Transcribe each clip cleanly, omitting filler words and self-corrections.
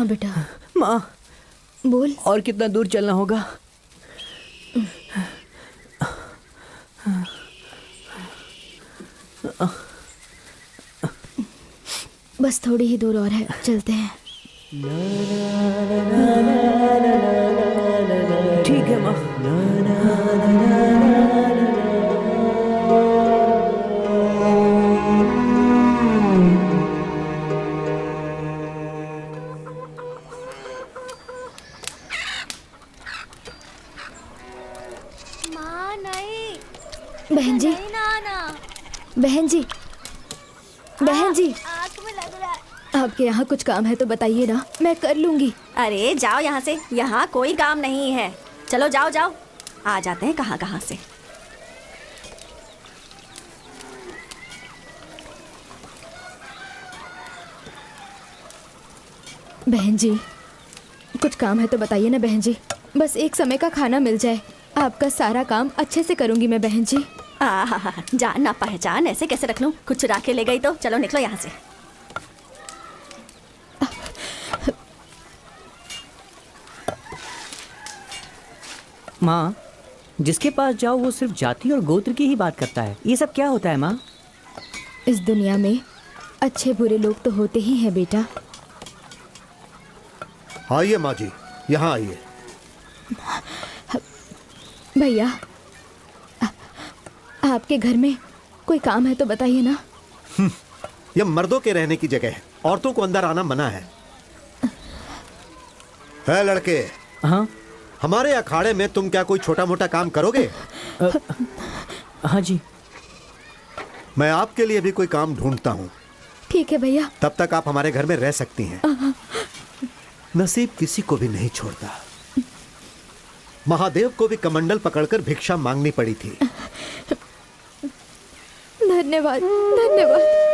हाँ बेटा। माँ बोल। और कितना दूर चलना होगा? बस थोड़ी ही दूर और है, चलते हैं। ठीक है माँ। माँ नहीं। बहन जी, नहीं ना। बहन जी, बहन जी, आँख में लग रहा है। आपके यहाँ कुछ काम है तो बताइए ना, मैं कर लूंगी। अरे जाओ यहाँ से, यहाँ कोई काम नहीं है। चलो जाओ जाओ, आ जाते हैं कहाँ कहाँ से। बहन जी, कुछ काम है तो बताइए ना बहन जी, बस एक समय का खाना मिल जाए, आपका सारा काम अच्छे से करूंगी मैं बहन जी। जान ना पहचान ऐसे कैसे रख लूं? कुछ चुरा के ले गई तो चलो निकलो यहाँ से। माँ, जिसके पास जाओ वो सिर्फ जाति और गोत्र की ही बात करता है। ये सब क्या होता है माँ? इस दुनिया में अच्छे बुरे लोग तो होते ही हैं बेटा। आइए माँ जी, यहाँ आइए। भैया, आपके घर में कोई काम है तो बताइए ना। यह मर्दों के रहने की जगह है, औरतों को अंदर आना मना है। लड़के, हाँ हमारे अखाड़े में तुम क्या कोई छोटा मोटा काम करोगे? हाँ जी। मैं आपके लिए भी कोई काम ढूंढता हूँ। ठीक है भैया। तब तक आप हमारे घर में रह सकती हैं। नसीब किसी को भी नहीं छोड़ता। महादेव को भी कमंडल पकड़कर भिक्षा मांगनी पड़ी थी। धन्यवाद, धन्यवाद।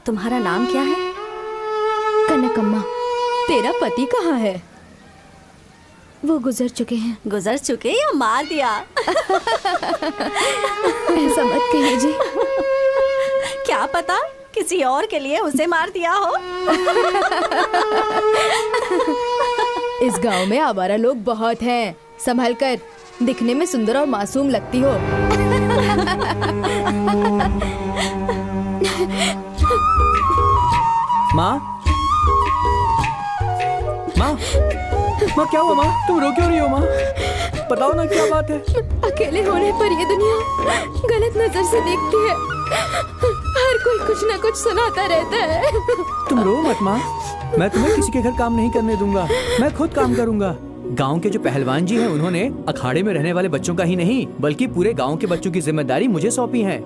तुम्हारा नाम क्या है? कनकम्मा। तेरा पति कहाँ है? वो गुजर चुके हैं। गुजर चुके या मार दिया? ऐसा मत कहिए जी। क्या पता किसी और के लिए उसे मार दिया हो। इस गांव में आवारा लोग बहुत हैं, संभल कर, दिखने में सुंदर और मासूम लगती हो। माँ, माँ, माँ क्या हुआ माँ? तुम रो क्यों रही हो माँ? बताओ ना क्या बात है? अकेले होने पर ये दुनिया गलत नजर से देखती है। हर कोई कुछ न कुछ सुनाता रहता है। तुम रो मत माँ, मैं तुम्हें किसी के घर काम नहीं करने दूंगा। मैं खुद काम करूंगा। गांव के जो पहलवान जी हैं, उन्होंने अखाड़े में रहने वाले बच्चों का ही नहीं बल्कि पूरे गांव के बच्चों की जिम्मेदारी मुझे सौंपी है।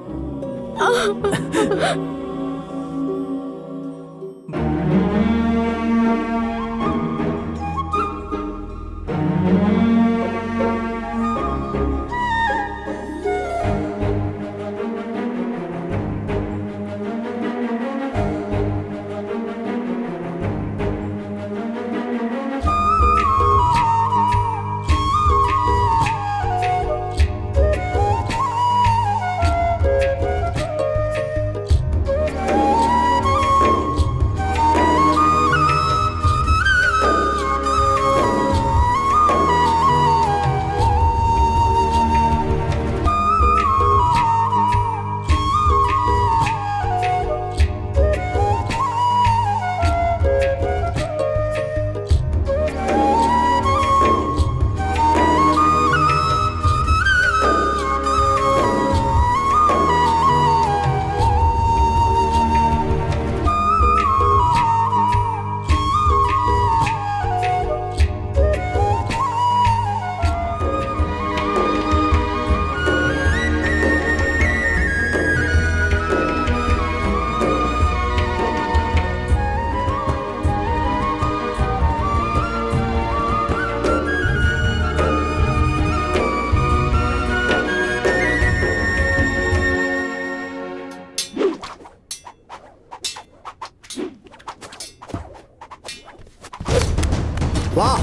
वाह,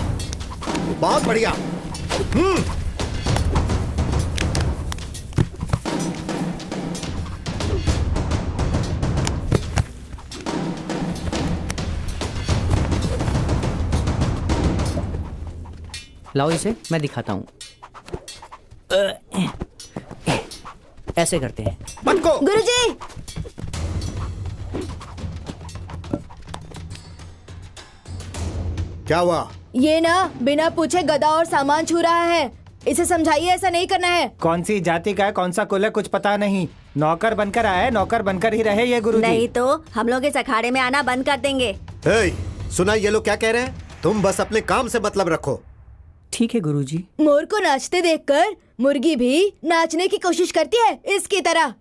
बहुत बढ़िया। लाओ इसे, मैं दिखाता हूँ। ऐसे करते हैं। पटको। गुरुजी, क्या हुआ? ये ना बिना पूछे गधा और सामान छू रहा है। इसे समझाइए ऐसा नहीं करना है। कौन सी जाति का है, कौन सा कुल है, कुछ पता नहीं। नौकर बनकर आया है, नौकर बनकर ही रहे ये गुरुजी। नहीं तो हम लोग इस अखाड़े में आना बंद कर देंगे। ए, सुना ये लोग क्या कह रहे हैं? तुम बस अपने काम से मतलब रखो। ठीक है गुरुजी। मोर को नाचते देखकर मुर्गी भी नाचने की कोशिश करती है, इसकी तरह।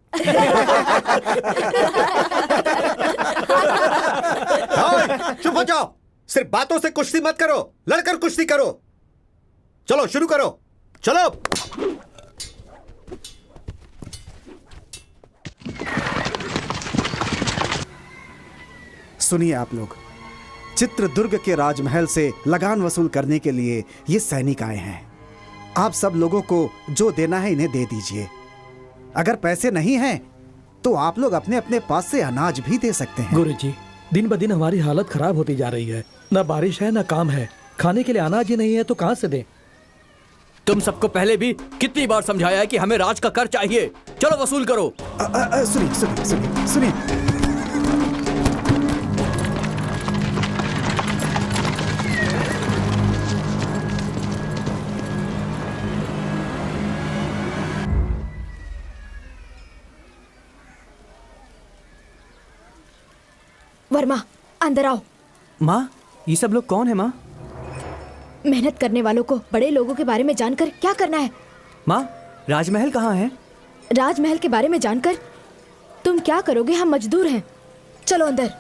चुप हो जाओ, सिर्फ बातों से कुश्ती मत करो, लड़कर कुश्ती करो। चलो शुरू करो, चलो। सुनिए आप लोग, चित्रदुर्ग के राजमहल से लगान वसूल करने के लिए ये सैनिक आए हैं। आप सब लोगों को जो देना है इन्हें दे दीजिए। अगर पैसे नहीं हैं तो आप लोग अपने अपने पास से अनाज भी दे सकते हैं। गुरुजी, दिन ब दिन हमारी हालत खराब होती जा रही है। न बारिश है न काम है, खाने के लिए अनाज ही नहीं है तो कहाँ से दें? तुम सबको पहले भी कितनी बार समझाया है कि हमें राज का कर चाहिए। चलो वसूल करो। सुनिए सुनिए सुनिए सुनिए, वर्मा, अंदर आओ। माँ, ये सब लोग कौन है माँ? मेहनत करने वालों को बड़े लोगों के बारे में जानकर क्या करना है? माँ, राजमहल कहाँ है? राजमहल के बारे में जानकर तुम क्या करोगे? हम मजदूर हैं। चलो अंदर।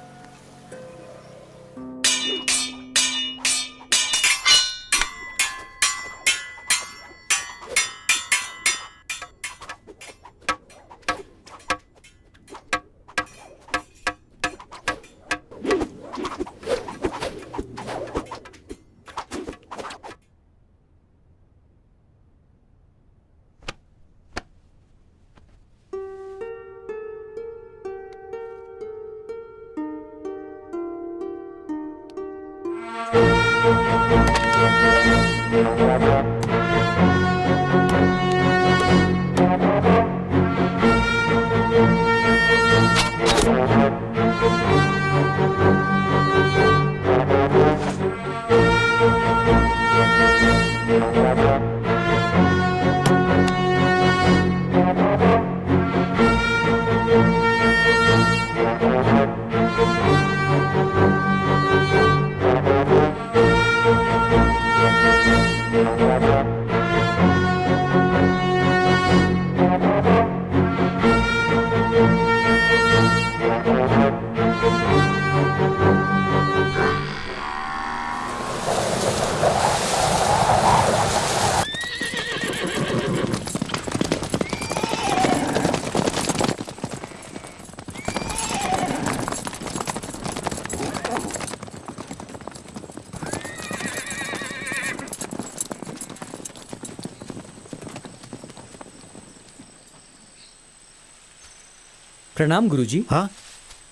प्रणाम गुरुजी। हाँ,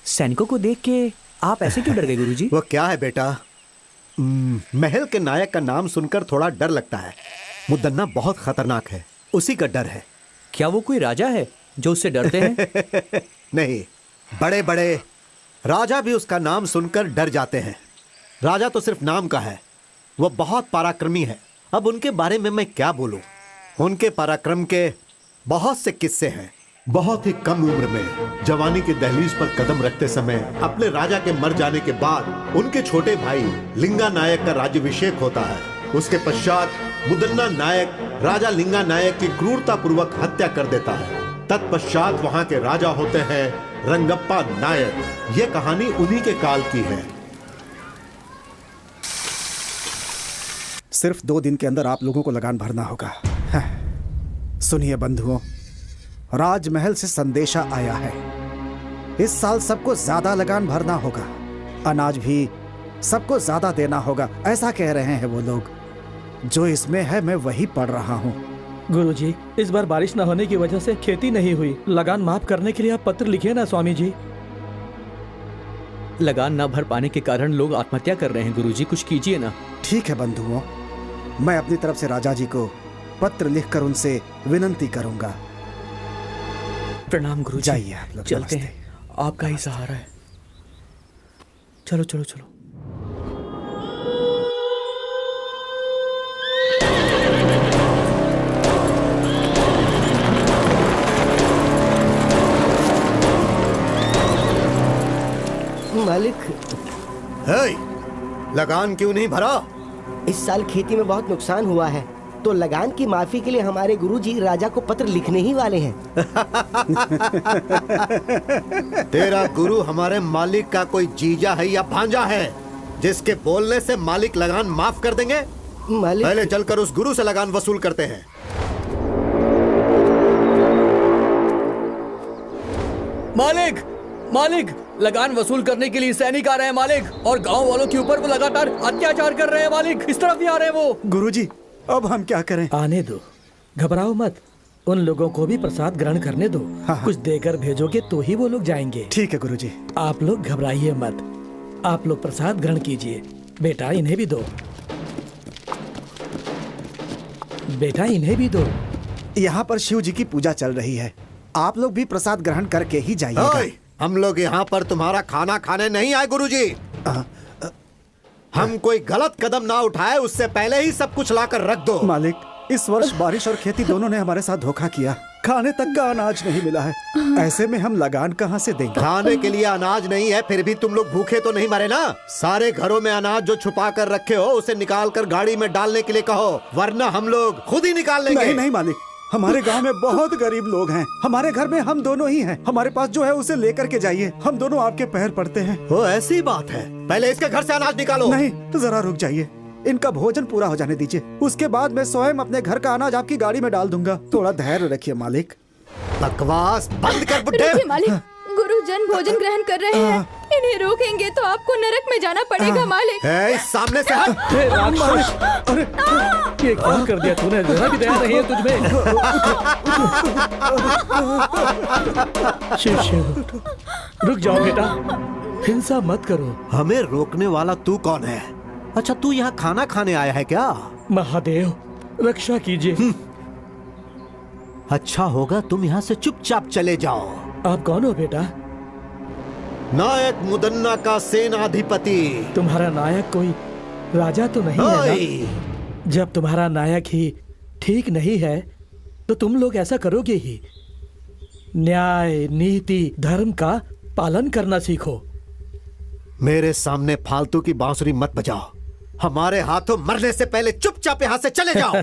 सैनिकों को देख के आप ऐसे क्यों डर गए गुरुजी? वो क्या है बेटा, महल के नायक का नाम सुनकर थोड़ा डर लगता है। मुदन्ना बहुत खतरनाक है, उसी का डर है। क्या वो कोई राजा है जो उससे डरते हैं? नहीं, बड़े बड़े राजा भी उसका नाम सुनकर डर जाते हैं। राजा तो सिर्फ नाम का है, वो बहुत पराक्रमी है। अब उनके बारे में मैं क्या बोलूं? उनके पराक्रम के बहुत से किस्से हैं। बहुत ही कम उम्र में जवानी की दहलीज पर कदम रखते समय अपने राजा के मर जाने के बाद उनके छोटे भाई लिंगा नायक का राज्याभिषेक होता है। उसके पश्चात मुदन्ना नायक राजा लिंगा नायक की क्रूरता पूर्वक हत्या कर देता है। तत्पश्चात वहां के राजा होते हैं रंगप्पा नायक। ये कहानी उन्हीं के काल की है। सिर्फ 2 दिन के अंदर आप लोगों को लगान भरना होगा। सुनिए बंधुओं, राजमहल से संदेशा आया है। इस साल सबको ज्यादा लगान भरना होगा। अनाज भी सबको ज्यादा देना होगा, ऐसा कह रहे हैं वो लोग। जो इसमें है मैं वही पढ़ रहा हूँ। गुरुजी, इस बार बारिश न होने की वजह से खेती नहीं हुई। लगान माफ करने के लिए आप पत्र लिखिए ना स्वामी जी। लगान न भर पाने के कारण लोग आत्महत्या कर रहे हैं गुरुजी, कुछ कीजिए ना। ठीक है बंधुओं, मैं अपनी तरफ से राजा जी को पत्र लिखकर उनसे विनंती करूंगा। प्रणाम गुरुजी। जाइए आप लोग। चलते नमस्ते। हैं, आपका ही सहारा है। चलो चलो चलो। मालिक, हे, लगान क्यों नहीं भरा? इस साल खेती में बहुत नुकसान हुआ है, तो लगान की माफी के लिए हमारे गुरुजी राजा को पत्र लिखने ही वाले हैं। तेरा गुरु हमारे मालिक का कोई जीजा है या भांजा है जिसके बोलने से मालिक लगान माफ कर देंगे? मालिक, पहले चलकर उस गुरु से लगान वसूल करते हैं। मालिक, मालिक, लगान वसूल करने के लिए सैनिक आ रहे हैं मालिक, और गांव वालों के ऊपर वो लगातार अत्याचार कर रहे हैं मालिक। इस तरफ ही आ रहे हैं वो। गुरुजी, अब हम क्या करें? आने दो, घबराओ मत। उन लोगों को भी प्रसाद ग्रहण करने दो। हाँ। कुछ देकर भेजोगे तो ही वो लोग जाएंगे। ठीक है गुरुजी। आप लोग घबराइए मत, आप लोग प्रसाद ग्रहण कीजिए। बेटा इन्हें भी दो, बेटा इन्हें भी दो। यहाँ पर शिव जी की पूजा चल रही है, आप लोग भी प्रसाद ग्रहण करके ही जाइएगा। ओए, हम लोग यहाँ पर तुम्हारा खाना खाने नहीं आए गुरुजी। हम कोई गलत कदम ना उठाए उससे पहले ही सब कुछ लाकर रख दो। मालिक, इस वर्ष बारिश और खेती दोनों ने हमारे साथ धोखा किया। खाने तक का अनाज नहीं मिला है, ऐसे में हम लगान कहाँ से देंगे? खाने के लिए अनाज नहीं है, फिर भी तुम लोग भूखे तो नहीं मरे ना? सारे घरों में अनाज जो छुपा कर रखे हो उसे निकाल कर गाड़ी में डालने के लिए कहो, वरना हम लोग खुद ही निकाल लेंगे। नहीं नहीं मालिक, हमारे गांव में बहुत गरीब लोग हैं। हमारे घर में हम दोनों ही हैं। हमारे पास जो है उसे लेकर के जाइए, हम दोनों आपके पैर पड़ते हैं। वो ऐसी बात है, पहले इसके घर से अनाज निकालो। नहीं, जरा रुक जाइए, इनका भोजन पूरा हो जाने दीजिए, उसके बाद मैं स्वयं अपने घर का अनाज आपकी गाड़ी में डाल दूंगा। थोड़ा धैर्य रखिए मालिक। बकवास बंद कर बुड्ढे। रुकिए मालिक, गुरुजन भोजन ग्रहण कर रहे हैं, इन्हें रोकेंगे तो आपको नरक में जाना पड़ेगा मालिक। ए, सामने से हट। हे राक्षस, अरे ये क्या कर दिया तूने? जरा भी दया नहीं है तुझमें। शिव शिव, रुक जाओ बेटा, हिंसा मत करो। हमें रोकने वाला तू कौन है? अच्छा, तू यहाँ खाना खाने आया है क्या? महादेव, रक्षा कीजिए। अच्छा होगा तुम यहाँ से चुपचाप चले जाओ। आप कौन हो बेटा? नायक मुदन्ना का सेनाधिपति। तुम्हारा नायक कोई राजा तो नहीं है ओए, ना? जब तुम्हारा नायक ही ठीक नहीं है तो तुम लोग ऐसा करोगे ही। न्याय, नीति, धर्म का पालन करना सीखो। मेरे सामने फालतू की बांसुरी मत बजाओ। हमारे हाथों मरने से पहले चुपचाप यहाँ से चले जाओ।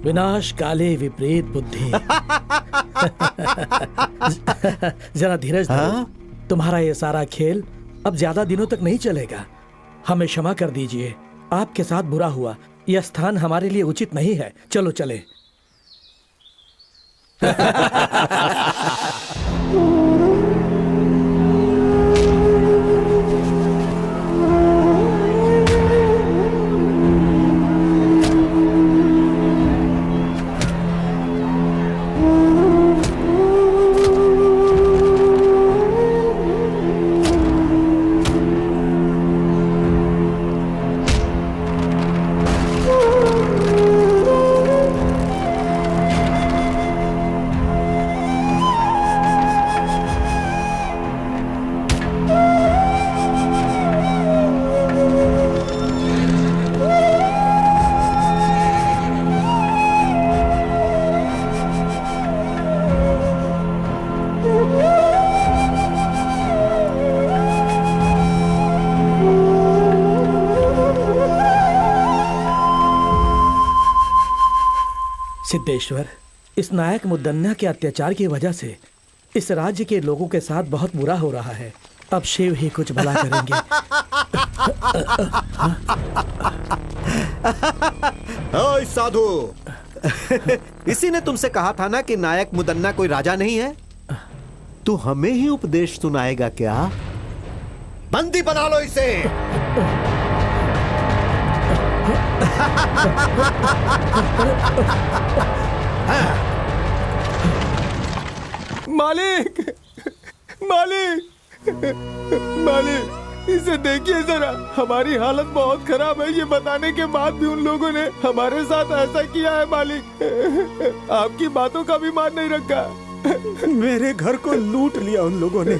विनाश काले विपरीत बुद्धि। जरा धीरज धरो। तुम्हारा ये सारा खेल अब ज्यादा दिनों तक नहीं चलेगा। हमें क्षमा कर दीजिए, आपके साथ बुरा हुआ। यह स्थान हमारे लिए उचित नहीं है, चलो चले। सिद्धेश्वर, इस नायक मुदन्ना के अत्याचार की वजह से इस राज्य के लोगों के साथ बहुत बुरा हो रहा है। अब शिव ही कुछ भला करेंगे। ओए साधु, इसी ने तुमसे कहा था ना कि नायक मुदन्ना कोई राजा नहीं है? तू हमें ही उपदेश सुनाएगा क्या? बंदी बना लो इसे। मालिक, मालिक, मालिक, इसे देखिए जरा, हमारी हालत बहुत खराब है। ये बताने के बाद भी उन लोगों ने हमारे साथ ऐसा किया है मालिक। आपकी बातों का भी मान नहीं रखा। मेरे घर को लूट लिया उन लोगों ने।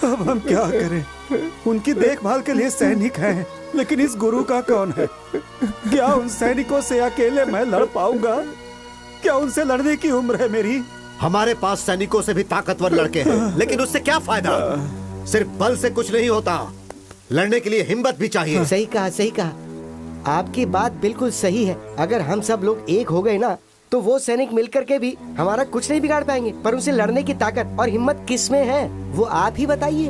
अब हम क्या करें? उनकी देखभाल के लिए सैनिक हैं, लेकिन इस गुरु का कौन है? क्या उन सैनिकों से अकेले मैं लड़ पाऊंगा? क्या उनसे लड़ने की उम्र है मेरी? हमारे पास सैनिकों से भी ताकतवर लड़के हैं, लेकिन उससे क्या फायदा? सिर्फ बल से कुछ नहीं होता, लड़ने के लिए हिम्मत भी चाहिए। सही कहा, सही कहा। आपकी बात बिल्कुल सही है। अगर हम सब लोग एक हो गए ना, तो वो सैनिक मिलकर के भी हमारा कुछ नहीं बिगाड़ पाएंगे। पर उनसे लड़ने की ताकत और हिम्मत किस में है, वो आप ही बताइए।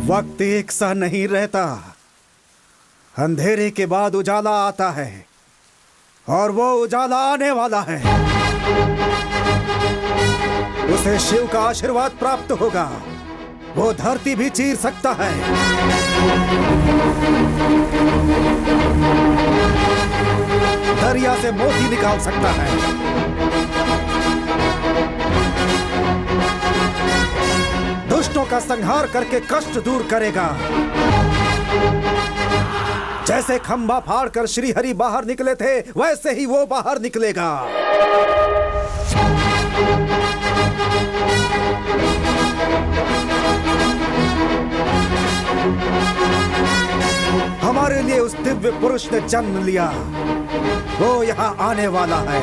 वक्त एक सा नहीं रहता। अंधेरे के बाद उजाला आता है, और वो उजाला आने वाला है। उसे शिव का आशीर्वाद प्राप्त होगा। वो धरती भी चीर सकता है। दरिया से मोती निकाल सकता है। दुष्टों का संहार करके कष्ट दूर करेगा। जैसे खंभा फाड़कर श्री हरि बाहर निकले थे, वैसे ही वो बाहर निकलेगा। हमारे लिए उस दिव्य पुरुष ने जन्म लिया। वो यहाँ आने वाला है।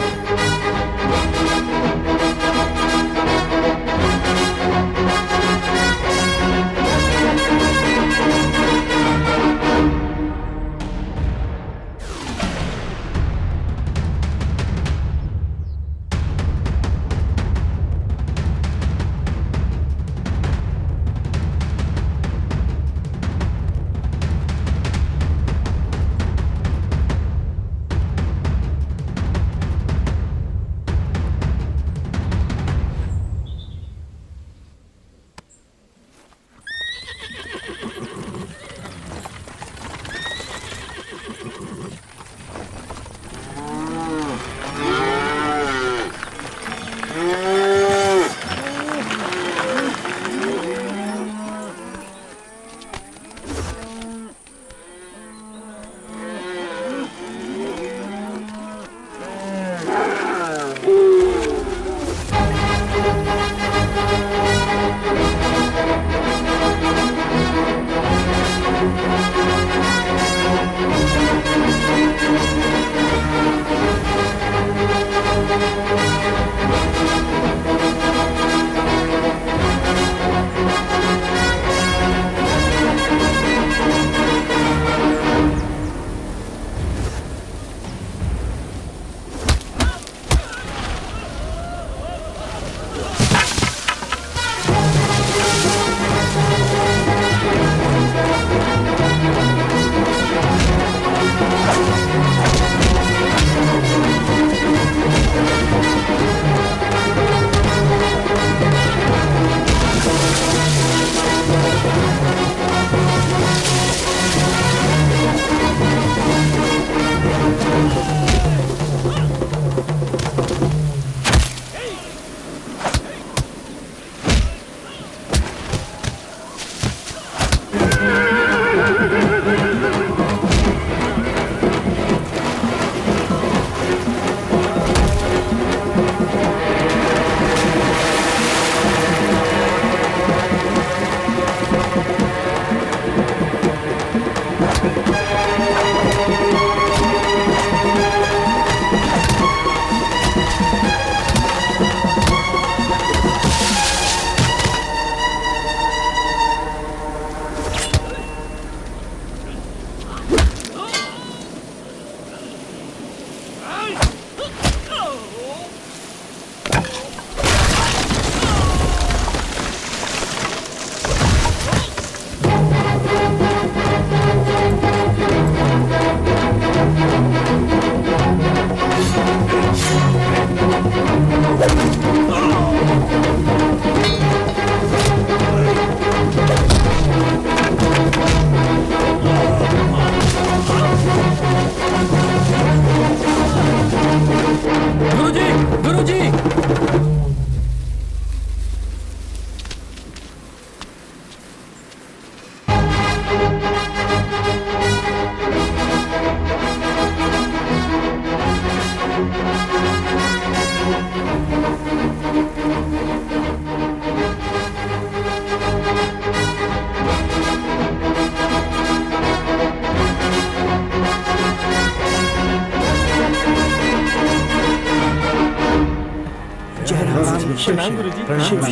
प्रणाम गुरुजी। शिव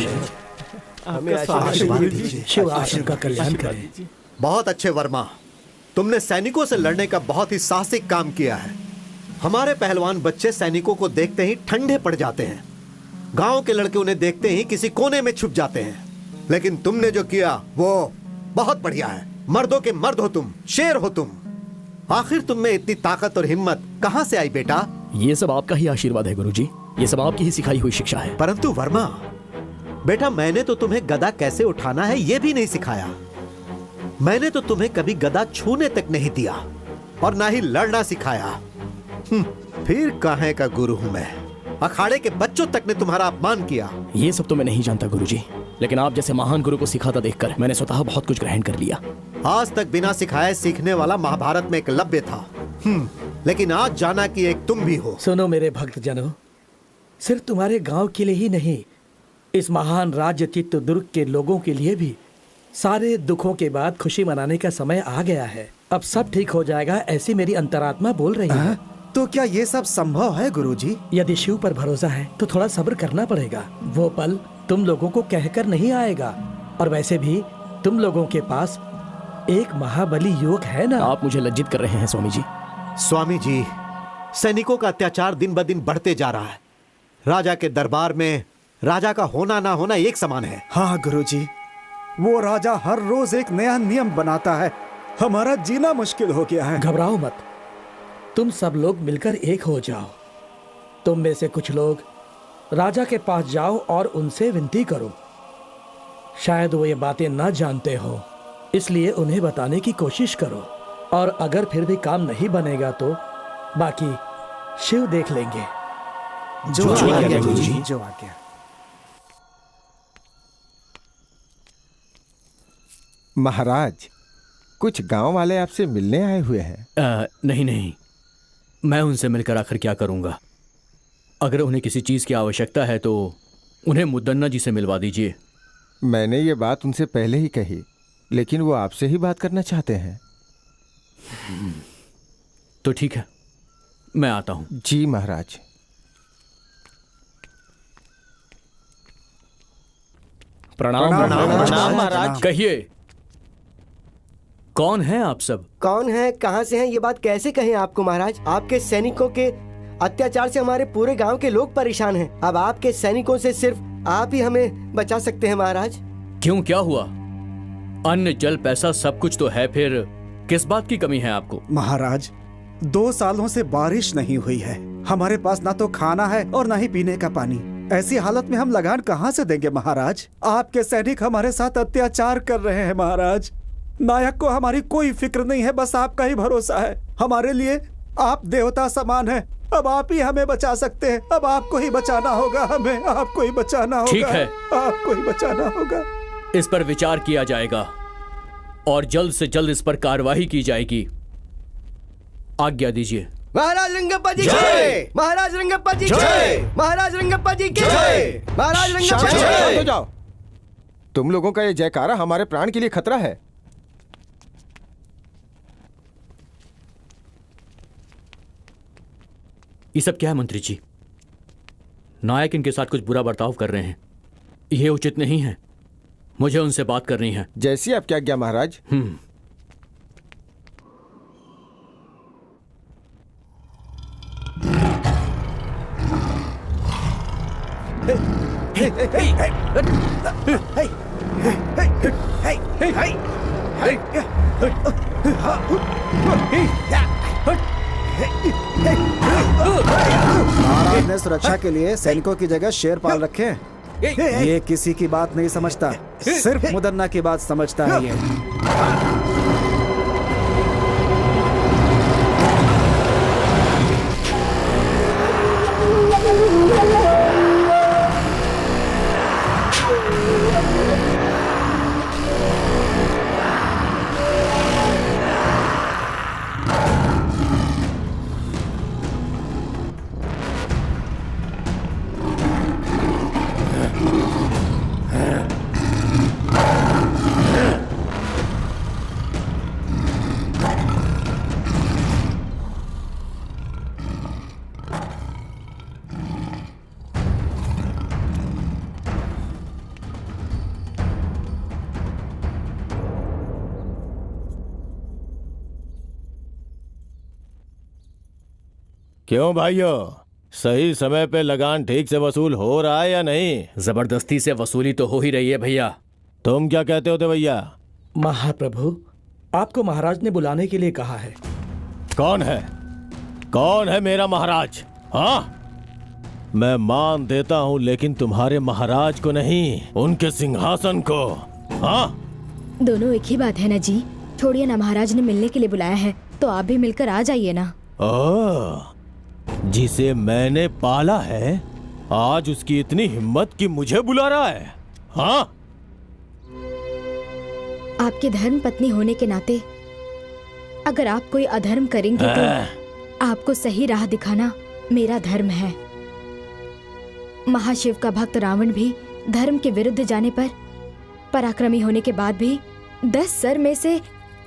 हमें आशीर्वाद दीजिए। शिव आप सबका कल्याण करे। बहुत अच्छे वर्मा, तुमने सैनिकों से लड़ने का बहुत ही साहसिक काम किया है। हमारे पहलवान बच्चे सैनिकों को देखते ही ठंडे पड़ जाते हैं। गांव के लड़के उन्हें देखते ही किसी कोने में छुप जाते हैं। लेकिन तुमने जो किया वो बहुत बढ़िया है। मर्दों के मर्द हो तुम, शेर हो तुम। आखिर तुम में इतनी ताकत और हिम्मत कहां से आई बेटा? ये सब आपका ही आशीर्वाद है गुरुजी। ये सब आपकी ही सिखाई हुई शिक्षा है। परंतु वर्मा बेटा, मैंने तो तुम्हें गदा कैसे उठाना है ये भी नहीं सिखाया। मैंने तो तुम्हें कभी गदा छूने तक नहीं दिया और ना ही लड़ना सिखाया। फिर काहे का गुरु हूं मैं? अखाड़े के बच्चों तक ने तुम्हारा अपमान किया। ये सब तो मैं नहीं जानता गुरुजी, लेकिन आप जैसे महान गुरु को सिखाता देखकर मैंने स्वतः बहुत कुछ ग्रहण कर लिया। आज तक बिना सिखाए सीखने वाला महाभारत में एकलव्य था, लेकिन आज जाना कि एक तुम भी हो। सुनो मेरे भक्त जनों, सिर्फ तुम्हारे गांव के लिए ही नहीं, इस महान राज्य चित्रदुर्ग के लोगों के लिए भी सारे दुखों के बाद खुशी मनाने का समय आ गया है। अब सब ठीक हो जाएगा, ऐसी मेरी अंतरात्मा बोल रही है। तो क्या ये सब संभव है गुरुजी? यदि शिव पर भरोसा है तो थोड़ा सब्र करना पड़ेगा। वो पल तुम लोगों को कहकर नहीं आएगा। और वैसे भी तुम लोगों के पास एक महाबली युवक है ना। आप मुझे लज्जित कर रहे हैं स्वामी जी। स्वामी जी, सैनिकों का अत्याचार दिन ब दिन बढ़ते जा रहा है। राजा के दरबार में राजा का होना ना होना एक समान है। हाँ गुरुजी, वो राजा हर रोज एक नया नियम बनाता है। हमारा जीना मुश्किल हो गया है। घबराओ मत, तुम सब लोग मिलकर एक हो जाओ। तुम में से कुछ लोग राजा के पास जाओ और उनसे विनती करो। शायद वो ये बातें ना जानते हो, इसलिए उन्हें बताने की कोशिश करो। और अगर फिर भी काम नहीं बनेगा तो बाकी शिव देख लेंगे। जो आज्ञा गुरुजी, जो आज्ञा। महाराज, कुछ गांव वाले आपसे मिलने आए हुए हैं। नहीं नहीं, मैं उनसे मिलकर आखिर क्या करूंगा। अगर उन्हें किसी चीज की आवश्यकता है तो उन्हें मुद्दन्ना जी से मिलवा दीजिए। मैंने ये बात उनसे पहले ही कही, लेकिन वो आपसे ही बात करना चाहते हैं। तो ठीक है, मैं आता हूं। जी महाराज। प्रणाम महाराज। कहिए, कौन है आप सब? कौन है, कहाँ से हैं, ये बात कैसे कहें आपको महाराज। आपके सैनिकों के अत्याचार से हमारे पूरे गांव के लोग परेशान हैं। अब आपके सैनिकों से सिर्फ आप ही हमें बचा सकते हैं महाराज। क्यों, क्या हुआ? अन्न जल पैसा सब कुछ तो है, फिर किस बात की कमी है आपको? महाराज, 2 सालों से बारिश नहीं हुई है। हमारे पास ना तो खाना है और ना ही पीने का पानी। ऐसी हालत में हम लगान कहाँ से देंगे महाराज? आपके सैनिक हमारे साथ अत्याचार कर रहे हैं महाराज। नायक को हमारी कोई फिक्र नहीं है, बस आपका ही भरोसा है। हमारे लिए आप देवता समान हैं। अब आप ही हमें बचा सकते हैं। अब आपको ही बचाना होगा, हमें आपको ही बचाना होगा। ठीक है, आपको ही बचाना होगा। इस पर विचार किया जाएगा और जल्द से जल्द इस पर कार्रवाई की जाएगी। आज्ञा दीजिए। महाराज रंगप्पा जी जय। महाराज रंगप्पा जी जय। महाराज रंगप्पा जी की जय। महाराज रंगप्पा जी शांत हो जय। जाओ। तुम लोगों का ये जयकारा हमारे प्राण के लिए खतरा है। ये सब क्या है मंत्री जी? नायक इनके साथ कुछ बुरा बर्ताव कर रहे हैं, यह उचित नहीं है। मुझे उनसे बात करनी है। जैसी आपकी आज्ञा महाराज। महाराज ने सुरक्षा के लिए सैनिकों की जगह शेर पाल रखे हैं। ये किसी की बात नहीं समझता, सिर्फ मुदन्ना की बात समझता है ये। क्यों भाइयों, सही समय पे लगान ठीक से वसूल हो रहा है या नहीं? जबरदस्ती से वसूली तो हो ही रही है भैया। तुम क्या कहते हो भैया? महाप्रभु, आपको महाराज ने बुलाने के लिए कहा है। कौन है? कौन है मेरा महाराज? हाँ, मैं मान देता हूँ, लेकिन तुम्हारे महाराज को नहीं, उनके सिंहासन को। हाँ, दोनों एक ही बात है ना जी। छोड़िए ना, महाराज ने मिलने के लिए बुलाया है तो आप भी मिलकर आ जाइए ना। जिसे मैंने पाला है, आज उसकी इतनी हिम्मत कि मुझे बुला रहा है। हाँ, आपकी धर्म पत्नी होने के नाते अगर आप कोई अधर्म करेंगे तो आपको सही राह दिखाना मेरा धर्म है। महाशिव का भक्त रावण भी धर्म के विरुद्ध जाने पर पराक्रमी होने के बाद भी 10 सर में से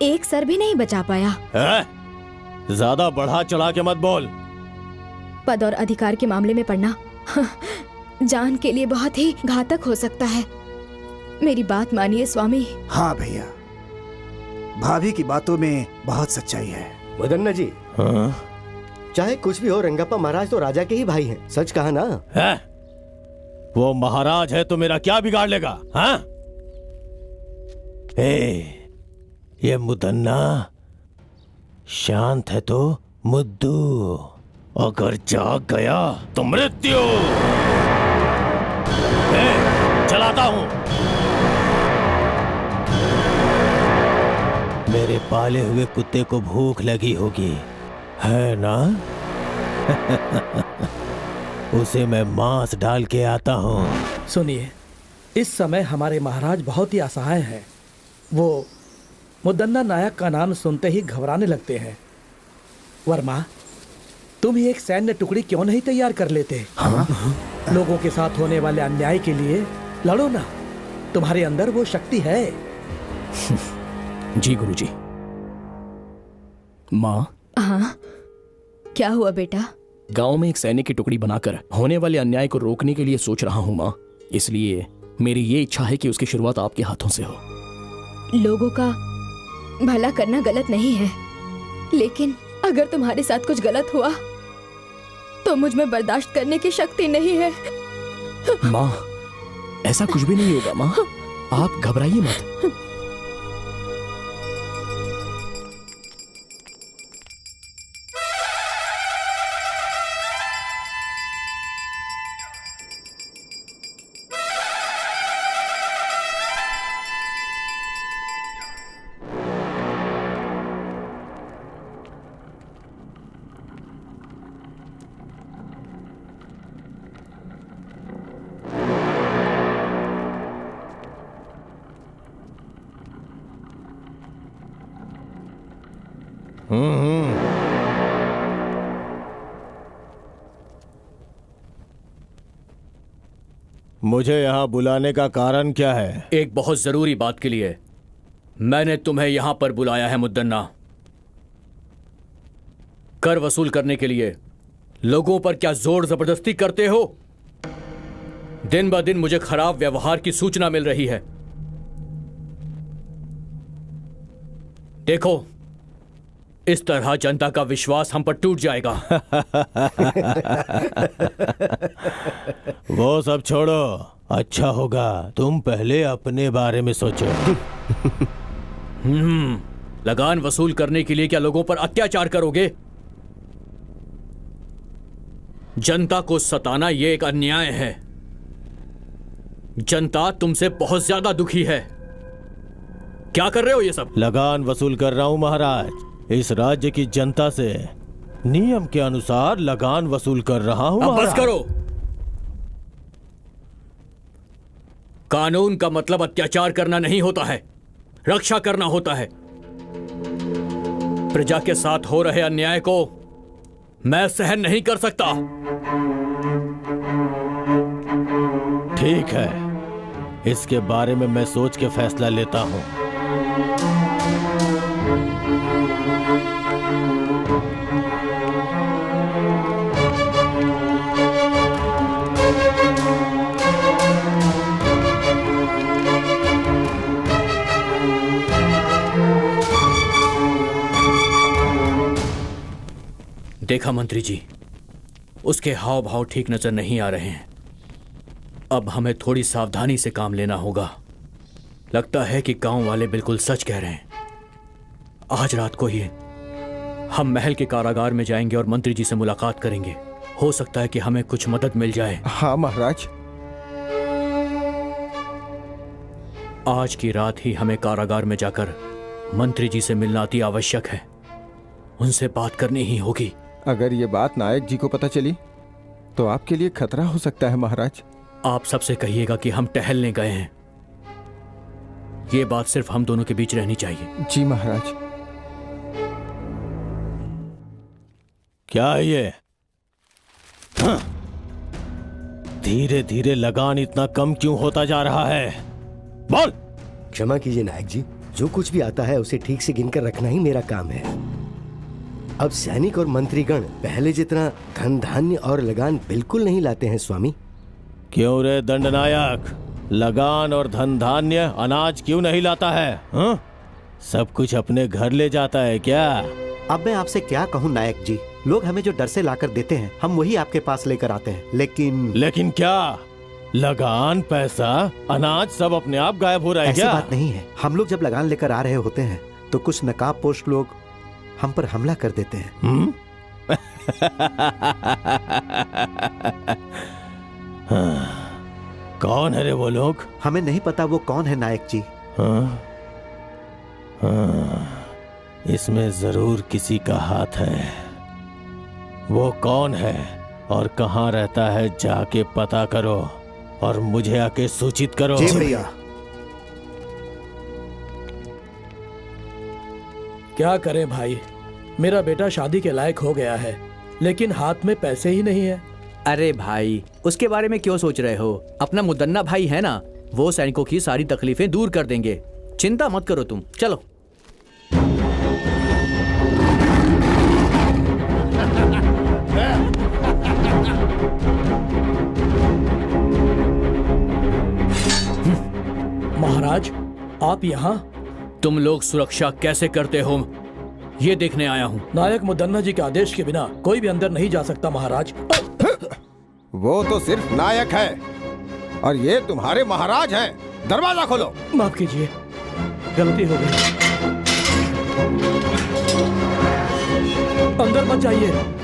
1 सर भी नहीं बचा पाया। ज्यादा बढ़ा चढ़ा के मत बोल। पद और अधिकार के मामले में पड़ना जान के लिए बहुत ही घातक हो सकता है। मेरी बात मानिए स्वामी। हाँ भैया, भाभी की बातों में बहुत सच्चाई है। मदन्ना जी, हाँ? चाहे कुछ भी हो, रंगप्पा महाराज तो राजा के ही भाई हैं। सच कहा ना? है? वो महाराज है तो मेरा क्या बिगाड़ लेगा? हाँ? ये मुदन्ना शांत है तो मुद्दू, अगर जाग गया तो मृत्यु। चलाता हूं। मेरे पाले हुए कुत्ते को भूख लगी होगी, है ना? उसे मैं मांस डाल के आता हूँ। सुनिए, इस समय हमारे महाराज बहुत ही असहाय हैं। वो मुदन्ना नायक का नाम सुनते ही घबराने लगते हैं। वर्मा, तुम ही एक सैन्य टुकड़ी क्यों नहीं तैयार कर लेते? हाँ? लोगों के साथ होने वाले अन्याय के लिए लड़ो ना। तुम्हारे अंदर वो शक्ति है। जी गुरुजी। माँ, हाँ, क्या हुआ बेटा? गांव में एक सैनिक की टुकड़ी बनाकर होने वाले अन्याय को रोकने के लिए सोच रहा हूँ माँ। इसलिए मेरी ये इच्छा है कि उसकी शुरुआत आपके हाथों से हो। लोगों का भला करना गलत नहीं है, लेकिन अगर तुम्हारे साथ कुछ गलत हुआ तो मुझ में बर्दाश्त करने की शक्ति नहीं है। माँ, ऐसा कुछ भी नहीं होगा माँ, आप घबराइए मत। मुझे यहाँ बुलाने का कारण क्या है? एक बहुत जरूरी बात के लिए मैंने तुम्हें यहां पर बुलाया है मुद्दन्ना। कर वसूल करने के लिए लोगों पर क्या जोर जबरदस्ती करते हो? दिन ब दिन मुझे खराब व्यवहार की सूचना मिल रही है। देखो, इस तरह जनता का विश्वास हम पर टूट जाएगा। वो सब छोड़ो, अच्छा होगा तुम पहले अपने बारे में सोचो। लगान वसूल करने के लिए क्या लोगों पर अत्याचार करोगे? जनता को सताना यह एक अन्याय है। जनता तुमसे बहुत ज्यादा दुखी है। क्या कर रहे हो ये सब? लगान वसूल कर रहा हूं महाराज। इस राज्य की जनता से नियम के अनुसार लगान वसूल कर रहा हूं। अब बस करो। कानून का मतलब अत्याचार करना नहीं होता है, रक्षा करना होता है। प्रजा के साथ हो रहे अन्याय को मैं सहन नहीं कर सकता। ठीक है, इसके बारे में मैं सोच के फैसला लेता हूं। देखा मंत्री जी, उसके हाव भाव ठीक नजर नहीं आ रहे हैं। अब हमें थोड़ी सावधानी से काम लेना होगा। लगता है कि गांव वाले बिल्कुल सच कह रहे हैं। आज रात को ही हम महल के कारागार में जाएंगे और मंत्री जी से मुलाकात करेंगे। हो सकता है कि हमें कुछ मदद मिल जाए। हाँ महाराज। आज की रात ही हमें कारागार में जाकर मंत्री जी से मिलना अति आवश्यक है। उनसे बात करनी ही होगी। अगर ये बात नायक जी को पता चली तो आपके लिए खतरा हो सकता है महाराज। आप सबसे कहिएगा कि हम टहलने गए हैं। ये बात सिर्फ हम दोनों के बीच रहनी चाहिए। जी महाराज। क्या है ये? हाँ? धीरे धीरे लगान इतना कम क्यों होता जा रहा है? बोल। क्षमा कीजिए नायक जी, जो कुछ भी आता है उसे ठीक से गिनकर रखना ही मेरा काम है। अब सैनिक और मंत्रीगण पहले जितना धन धान्य और लगान बिल्कुल नहीं लाते हैं स्वामी। क्यों रे दंडनायक, लगान और धन धान्य अनाज क्यों नहीं लाता है? हाँ? सब कुछ अपने घर ले जाता है क्या? अब मैं आपसे क्या कहूँ नायक जी, लोग हमें जो डर से लाकर देते हैं हम वही आपके पास लेकर आते हैं। लेकिन क्या लगान, पैसा, अनाज सब अपने आप गायब हो रहा है क्या? ऐसी बात नहीं है। हम लोग जब लगान लेकर आ रहे होते हैं तो कुछ नकाबपोश लोग हम पर हमला कर देते हैं। कौन है रे वो लोग? हमें नहीं पता वो कौन है नायक जी। इसमें जरूर किसी का हाथ है। वो कौन है और कहाँ रहता है जाके पता करो और मुझे आके सूचित करो। जी भैया। क्या करें भाई, मेरा बेटा शादी के लायक हो गया है लेकिन हाथ में पैसे ही नहीं है। अरे भाई, उसके बारे में क्यों सोच रहे हो? अपना मुदन्ना भाई है ना, वो सैनिकों की सारी तकलीफें दूर कर देंगे। चिंता मत करो तुम, चलो। महाराज, आप यहाँ? तुम लोग सुरक्षा कैसे करते हो ये देखने आया हूँ। नायक मुदन्ना जी के आदेश के बिना कोई भी अंदर नहीं जा सकता महाराज। वो तो सिर्फ नायक है और ये तुम्हारे महाराज हैं। दरवाजा खोलो। माफ कीजिए, गलती हो गई। अंदर मत जाइए।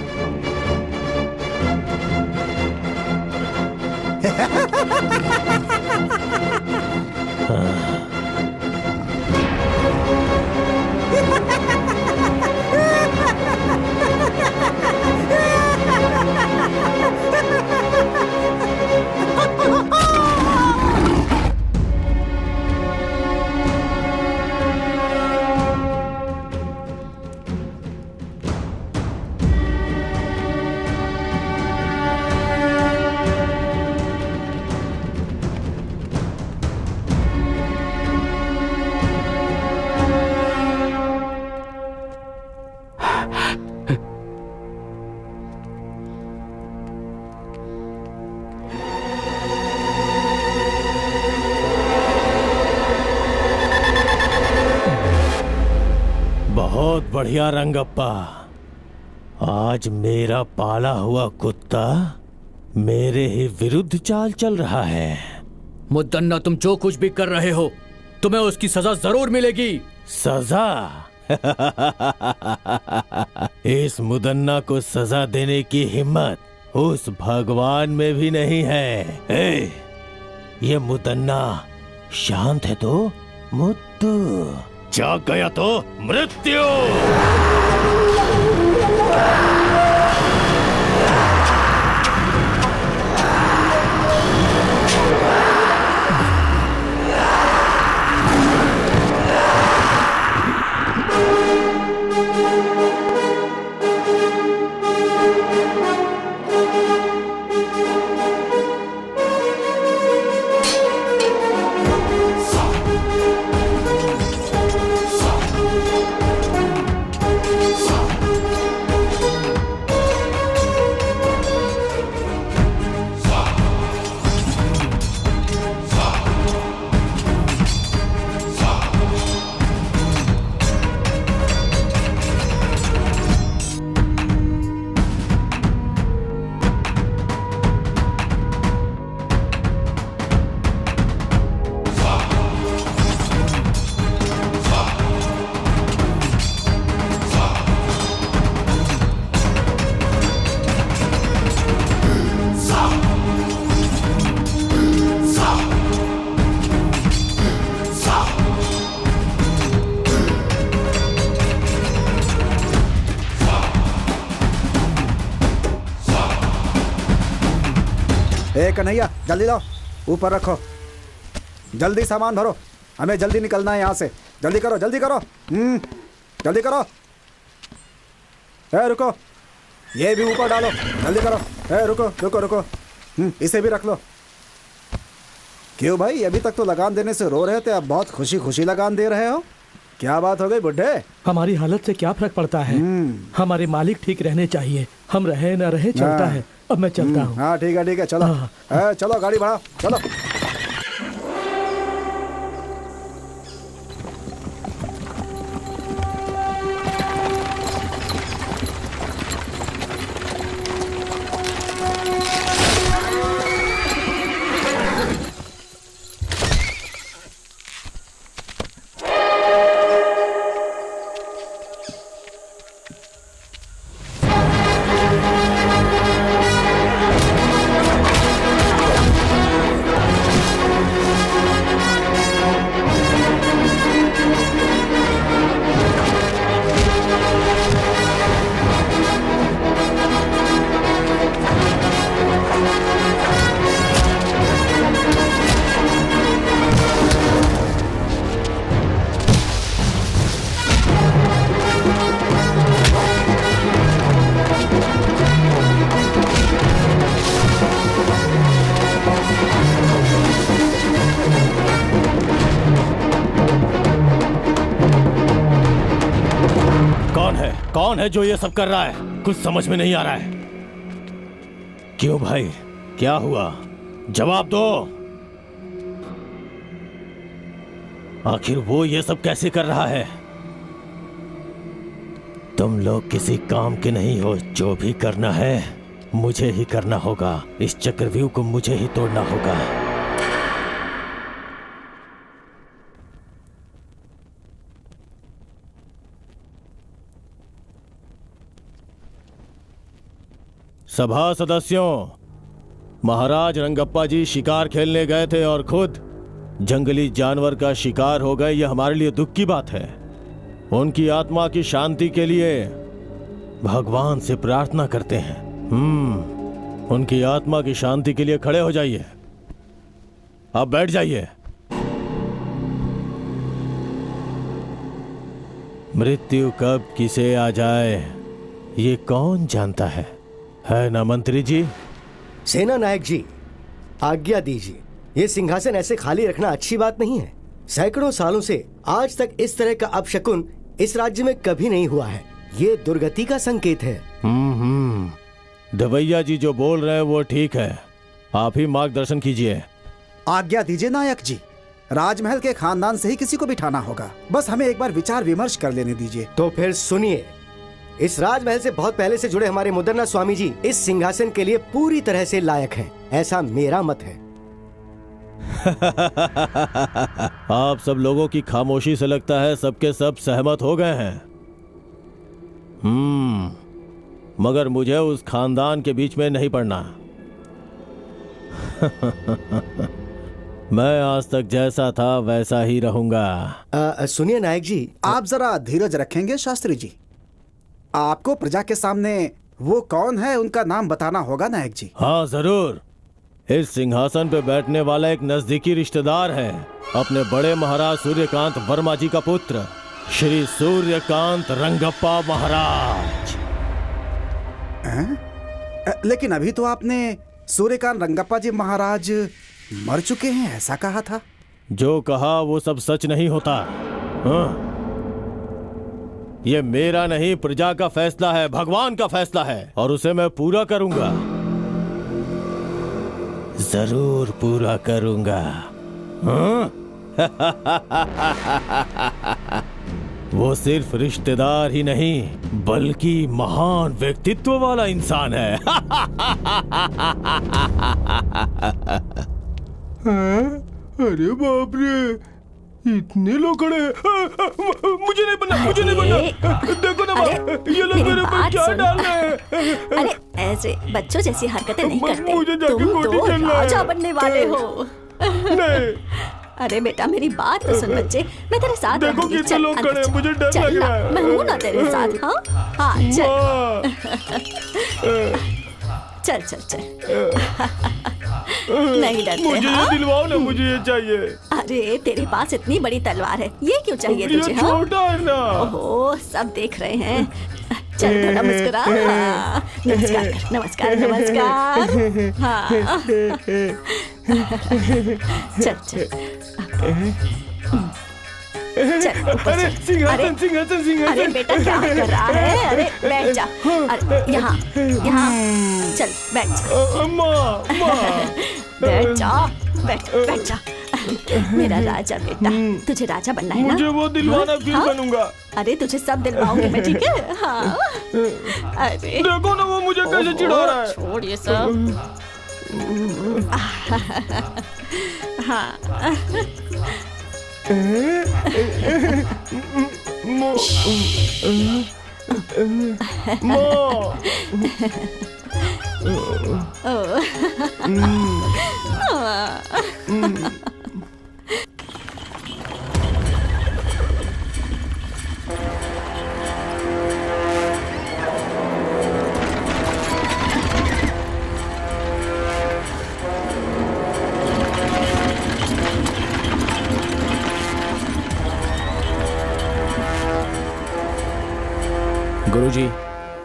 बहुत बढ़िया रंगप्पा, आज मेरा पाला हुआ कुत्ता मेरे ही विरुद्ध चाल चल रहा है। मुदन्ना, तुम जो कुछ भी कर रहे हो तुम्हें उसकी सजा जरूर मिलेगी। सजा? इस मुदन्ना को सजा देने की हिम्मत उस भगवान में भी नहीं है। ये मुदन्ना शांत है तो मुद्दू, जाग गया तो मृत्यु। ए कन्हैया जल्दी लाओ, ऊपर रखो, जल्दी सामान भरो, हमें जल्दी निकलना है यहाँ से। जल्दी करो जल्दी करो, जल्दी करो। ए रुको, ये भी ऊपर डालो, जल्दी करो। ए रुको रुको रुको, इसे भी रख लो। क्यों भाई, अभी तक तो लगान देने से रो रहे थे, अब बहुत खुशी खुशी लगान दे रहे हो? क्या बात हो गई बुड्ढे? हमारी हालत से क्या फर्क पड़ता है? हमारे मालिक ठीक रहने चाहिए, हम रहे न रहे चलता है। अब मैं चलता हूँ। हाँ ठीक है चलो। चलो गाड़ी बढ़ाओ, चलो। कौन है जो ये सब कर रहा है? कुछ समझ में नहीं आ रहा है। क्यों भाई, क्या हुआ? जवाब दो। आखिर वो ये सब कैसे कर रहा है? तुम लोग किसी काम के नहीं हो। जो भी करना है मुझे ही करना होगा। इस चक्रव्यूह को मुझे ही तोड़ना होगा। सभा सदस्यों, महाराज रंगप्पा जी शिकार खेलने गए थे और खुद जंगली जानवर का शिकार हो गए। यह हमारे लिए दुख की बात है। उनकी आत्मा की शांति के लिए भगवान से प्रार्थना करते हैं। उनकी आत्मा की शांति के लिए खड़े हो जाइए। अब बैठ जाइए। मृत्यु कब किसे आ जाए ये कौन जानता है ना मंत्री जी? सेना नायक जी, आज्ञा दीजिए। ये सिंहासन ऐसे खाली रखना अच्छी बात नहीं है। सैकड़ों सालों से आज तक इस तरह का अपशकुन इस राज्य में कभी नहीं हुआ है। ये दुर्गति का संकेत है। दवैया जी जो बोल रहे हैं वो ठीक है। आप ही मार्गदर्शन कीजिए। आज्ञा दीजिए नायक जी। राजमहल के खानदान से ही किसी को बिठाना होगा। बस हमें एक बार विचार विमर्श कर लेने दीजिए। तो फिर सुनिए, इस राजमहल से बहुत पहले से जुड़े हमारे मुदन्ना स्वामी जी इस सिंहासन के लिए पूरी तरह से लायक हैं। ऐसा मेरा मत है। आप सब लोगों की खामोशी से लगता है सबके सब सहमत हो गए हैं। मगर मुझे उस खानदान के बीच में नहीं पड़ना। मैं आज तक जैसा था वैसा ही रहूंगा। सुनिए नायक जी, आप जरा धीरज रखेंगे शास्त्री जी? आपको प्रजा के सामने वो कौन है उनका नाम बताना होगा नायक जी। हाँ जरूर। इस सिंहासन पे बैठने वाला एक नजदीकी रिश्तेदार है। अपने बड़े महाराज सूर्यकांत वर्मा जी का पुत्र श्री सूर्यकांत रंगप्पा महाराज। लेकिन अभी तो आपने सूर्यकांत रंगप्पा जी महाराज मर चुके हैं ऐसा कहा था। जो कहा वो सब सच नहीं होता। ये मेरा नहीं, प्रजा का फैसला है, भगवान का फैसला है और उसे मैं पूरा करूंगा। जरूर पूरा करूंगा। वो सिर्फ रिश्तेदार ही नहीं बल्कि महान व्यक्तित्व वाला इंसान है। अरे बाप रे, इतने लोग खड़े हैं। मुझे नहीं बनना, मुझे नहीं बनना। देखो ना ये लोग मेरे ऊपर क्या डाल रहे हैं। अरे ऐसे बच्चों जैसी हरकतें नहीं करते। मुझे जाके तुम कोठी तो चलना है। राजा बनने वाले हो। नहीं। अरे बेटा मेरी बात तो सुन बच्चे, मैं तेरे साथ देखो रहूंगी। कितने लोग खड़े हैं, मुझे डर लग रहा है। मैं हूँ ना तेरे साथ। हाँ हाँ चल चल चल चल। नहीं डरते। मुझे हाँ? ये दिलवाओ ना, मुझे ये चाहिए। अरे तेरे पास इतनी बड़ी तलवार है, ये क्यों चाहिए तुझे? ये हाँ? छोटा है ना। ओहो, सब देख रहे हैं। चल थोड़ा मुस्कुरा। हाँ, नमस्कार नमस्कार नमस्कार। हाँ चल चल चल ऊपर अरे चल। सिंहासन सिंहासन सिंहासन। अरे बेटा क्या कर रहा है? अरे बैठ जा। अरे यहाँ यहाँ चल बैठ जा। बैठ जा, बैठ जा। मेरा राजा बेटा, तुझे राजा बनना है ना? मुझे वो दिलवाना, फिर बनूंगा। अरे तुझे सब दिलवाऊंगी मैं, ठीक है? हाँ। अरे देखो ना वो मुझे कैसे चिढ़ा रहा है। छोड़ ये सब। हाँ गुरुजी,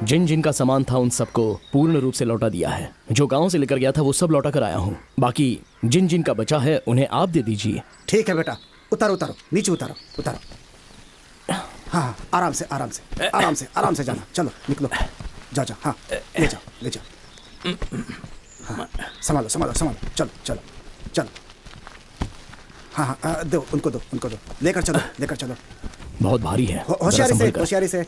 जिन जिन का सामान था उन सबको पूर्ण रूप से लौटा दिया है। जो गांव से लेकर गया था वो सब लौटा कर आया हूँ। बाकी जिन जिन का बचा है उन्हें आप दे दीजिए। ठीक है बेटा, उतारो उतारो, नीचे उतारो उतारो। हाँ आराम से आराम से आराम से आराम से जाना। चलो निकलो, जाओ जाओ। हाँ ले जाओ ले जाओ। हाँ संभालो संभालो संभालो। चलो चलो चलो। हाँ हाँ दो उनको दो उनको दो। लेकर चलो लेकर चलो। बहुत भारी है। होशियारी से होशियारी से।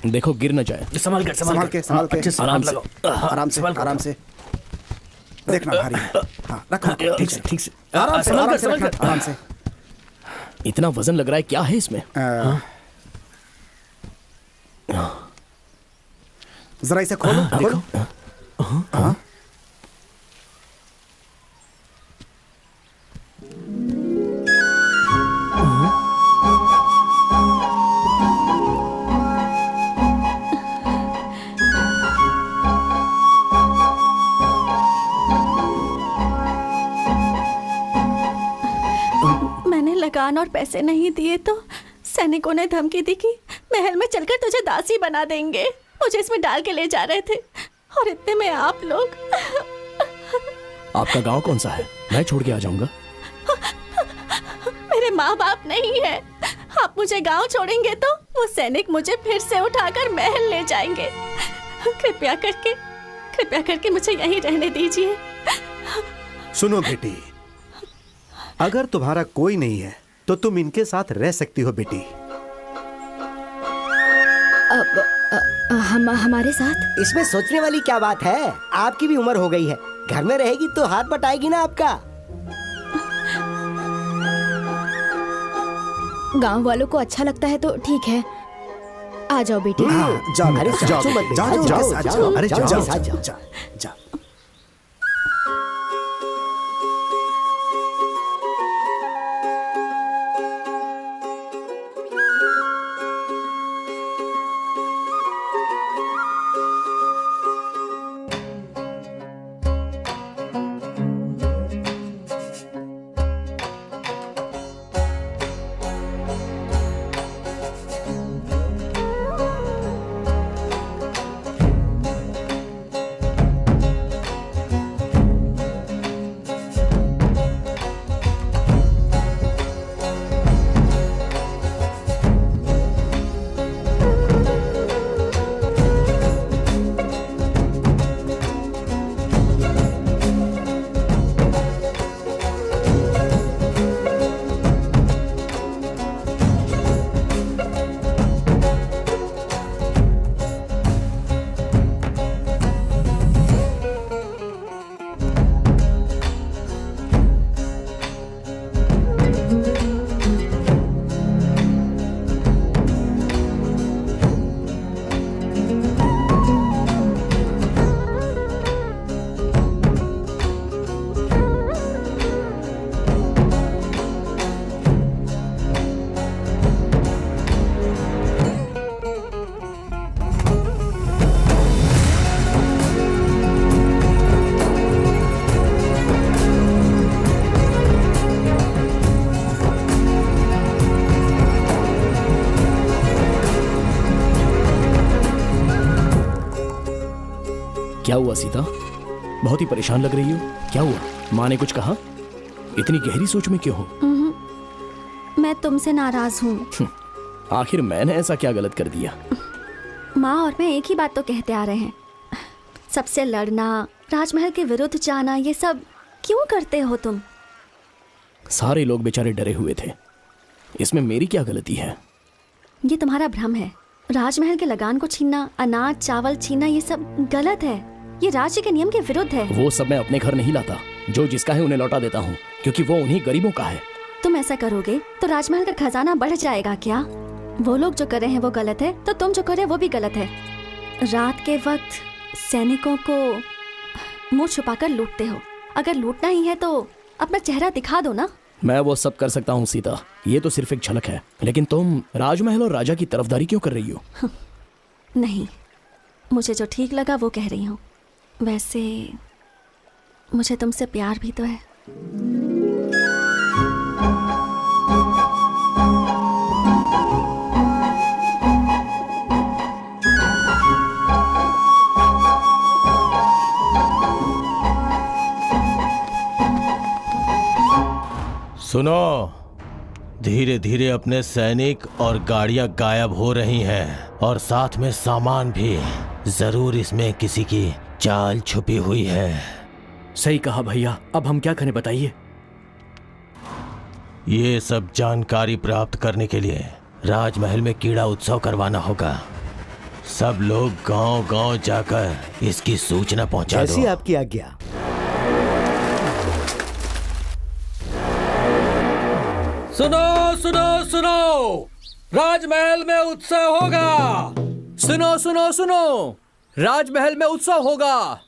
देखो गिर न जाए। संभाल के संभाल के आराम से आराम से आराम से। देखना भारी है। हाँ रखो ठीक से ठीक से। आराम से आराम से रखना, आराम से। इतना वजन लग रहा है, क्या है इसमें? जरा इसे खोलो खोलो। हाँ लगान और पैसे नहीं दिए तो सैनिकों ने धमकी दी कि महल में चलकर तुझे दासी बना देंगे। मुझे इसमें डाल के ले जा रहे थे और इतने में आप लोग। आपका गांव कौन सा है? मैं छोड़ के आ जाऊंगा। मेरे माँ बाप नहीं है। आप मुझे गांव छोड़ेंगे तो वो सैनिक मुझे फिर से उठाकर महल ले जाएंगे। कृपया करके मुझे यहीं रहने दीजिए। सुनो बेटी, अगर तुम्हारा कोई नहीं है तो तुम इनके साथ रह सकती हो बेटी। हमारे साथ? इसमें सोचने वाली क्या बात है? आपकी भी उम्र हो गई है, घर में रहेगी तो हाथ बटाएगी ना आपका। गांव वालों को अच्छा लगता है तो ठीक है, आ जाओ बेटी। जाओ अरे जाओ जाओ अरे जाओ जाओ जाओ। जाओ। क्या हुआ सीता? बहुत ही परेशान लग रही हो। क्या हुआ? माँ ने कुछ कहा? इतनी गहरी सोच में क्यों हो? मैं तुमसे नाराज हूँ। आखिर मैंने ऐसा क्या गलत कर दिया? माँ और मैं एक ही बात तो कहते आ रहे हैं, सबसे लड़ना, राजमहल के विरुद्ध जाना, ये सब क्यों करते हो तुम? सारे लोग बेचारे डरे हुए थे, इसमें मेरी क्या गलती है? ये तुम्हारा भ्रम है। राजमहल के लगान को छीनना, अनाज चावल छीनना, ये सब गलत है। ये राज्य के नियम के विरुद्ध है। वो सब मैं अपने घर नहीं लाता। जो जिसका है उन्हें लौटा देता हूँ, क्योंकि वो उन्हीं गरीबों का है। तुम ऐसा करोगे तो राजमहल का खजाना बढ़ जाएगा क्या? वो लोग जो कर रहे हैं वो गलत है, तो तुम जो कर रहे हो वो भी गलत है। रात के वक्त सैनिकों को मुंह छुपाकर लूटते हो। अगर लूटना ही है तो अपना चेहरा दिखा दो ना। मैं वो सब कर सकता हूँ सीता, ये तो सिर्फ एक झलक है। लेकिन तुम राजमहल और राजा की तरफदारी क्यों कर रही हो? नहीं, मुझे जो ठीक लगा वो कह रही हूँ। वैसे मुझे तुमसे प्यार भी तो है। सुनो, धीरे धीरे अपने सैनिक और गाड़ियां गायब हो रही हैं और साथ में सामान भी। जरूर इसमें किसी की चाल छुपी हुई है। सही कहा भैया, अब हम क्या करें बताइए? ये सब जानकारी प्राप्त करने के लिए राजमहल में कीड़ा उत्सव करवाना होगा। सब लोग गांव-गांव जाकर इसकी सूचना पहुंचा दो। जैसी आपकी आज्ञा। सुनो सुनो सुनो, राजमहल में उत्सव होगा। सुनो सुनो सुनो, राजमहल में उत्सव होगा।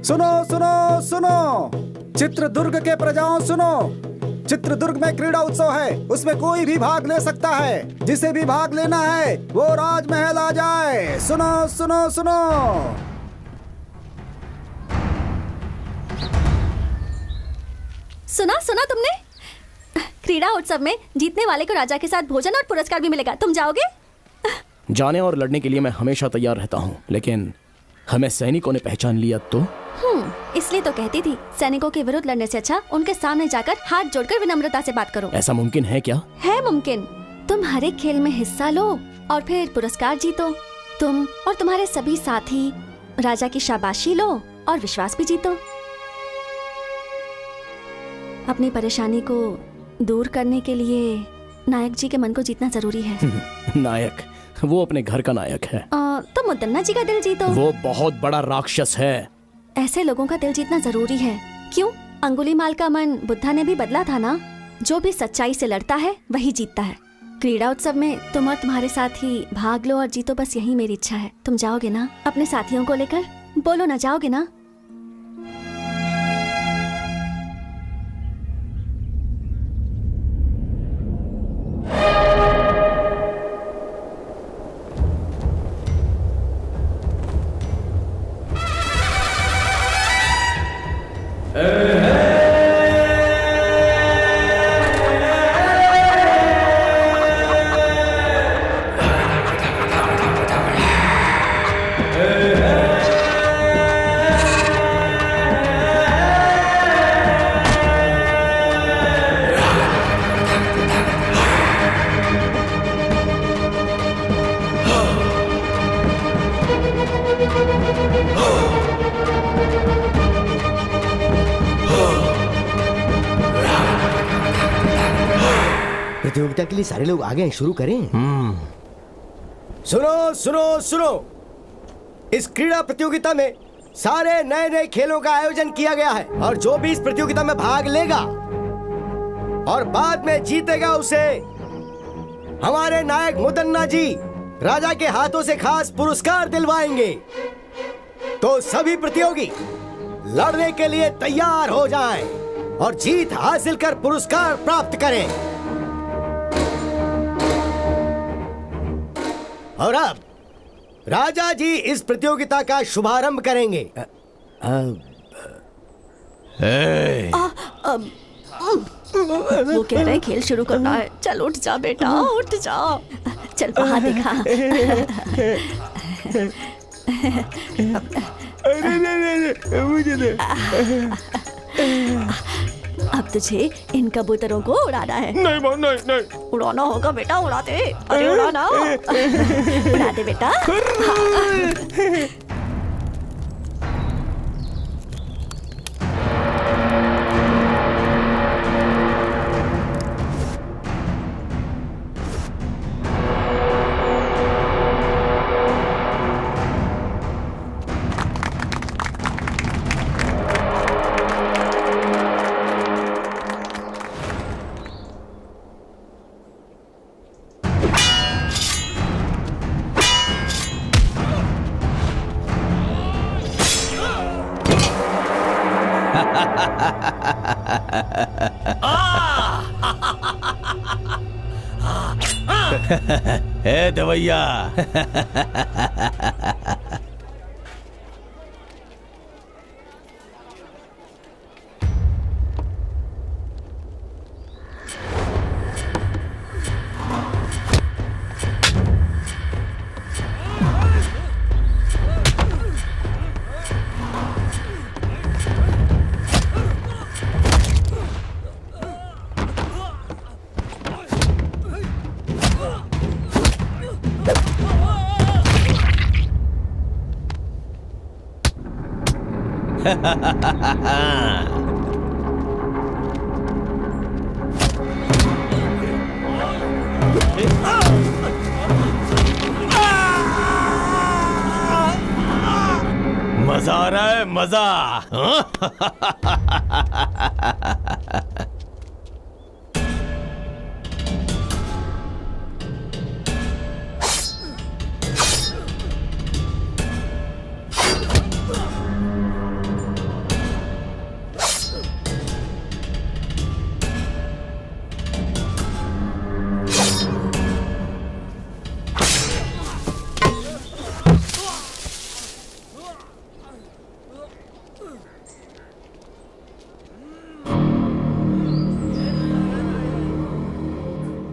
सुनो सुनो सुनो, चित्रदुर्ग के प्रजाओं सुनो, चित्रदुर्ग में क्रीड़ा उत्सव है, उसमें कोई भी भाग ले सकता है। जिसे भी भाग लेना है वो राजमहल आ जाए। सुनो सुनो सुनो। सुना तुमने? क्रीड़ा उत्सव में जीतने वाले को राजा के साथ भोजन और पुरस्कार भी मिलेगा। तुम जाओगे? जाने और लड़ने के लिए मैं हमेशा तैयार रहता हूँ, लेकिन हमें सैनिकों ने पहचान लिया तो? इसलिए तो कहती थी, सैनिकों के विरुद्ध लड़ने से अच्छा उनके सामने जाकर हाथ जोड़कर विनम्रता से बात करो। ऐसा मुमकिन है क्या? है मुमकिन। तुम हर एक खेल में हिस्सा लो और फिर पुरस्कार जीतो। तुम और तुम्हारे सभी साथी राजा की शाबाशी लो और विश्वास भी जीतो। अपनी परेशानी को दूर करने के लिए नायक जी के मन को जीतना जरूरी है। नायक? वो अपने घर का नायक है। तो मुदन्ना जी का दिल जीतो। वो बहुत बड़ा राक्षस है। ऐसे लोगों का दिल जीतना जरूरी है। क्यों? अंगुलीमाल का मन बुद्धा ने भी बदला था ना। जो भी सच्चाई से लड़ता है वही जीतता है। क्रीड़ा उत्सव में तुम और तुम्हारे साथी भाग लो और जीतो, बस यही मेरी इच्छा है। तुम जाओगे ना अपने साथियों को लेकर? बोलो ना, जाओगे ना? प्रतियोगिता के लिए सारे लोग आ गए हैं, शुरू करें? सुनो सुनो सुनो, इस क्रीड़ा प्रतियोगिता में सारे नए नए खेलों का आयोजन किया गया है और जो भी इस प्रतियोगिता में भाग लेगा और बाद में जीतेगा उसे हमारे नायक मुदन्ना जी राजा के हाथों से खास पुरस्कार दिलवाएंगे। तो सभी प्रतियोगी लड़ने के लिए तैयार हो जाएं और जीत हासिल कर पुरस्कार प्राप्त करें। और अब राजा जी इस प्रतियोगिता का शुभारंभ करेंगे। वो कह रहे खेल शुरू करना है। चल उठ जा बेटा, उठ जा। चल वहाँ देखा। अरे नहीं, मुझे दे। अब तुझे इन कबूतरों को उड़ाना है। नहीं माँ, नहीं। उड़ाना होगा बेटा, उड़ा दे। अरे उड़ाना। उड़ा दे बेटा। ए दवैया। मजा आ रहा है, मजा।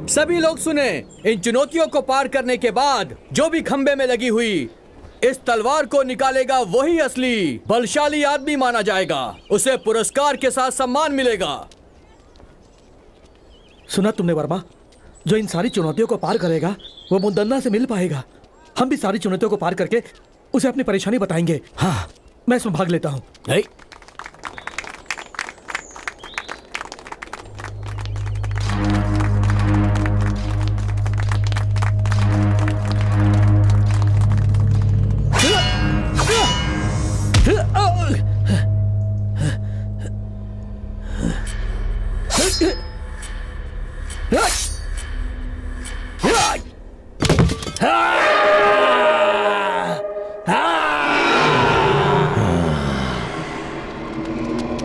सभी लोग सुने, इन चुनौतियों को पार करने के बाद जो भी खंबे में लगी हुई इस तलवार को निकालेगा वही असली बलशाली आदमी माना जाएगा। उसे पुरस्कार के साथ सम्मान मिलेगा। सुना तुमने वर्मा? जो इन सारी चुनौतियों को पार करेगा वो मुदन्ना से मिल पाएगा। हम भी सारी चुनौतियों को पार करके उसे अपनी परेशानी बताएंगे। हाँ, मैं इसमें भाग लेता हूँ।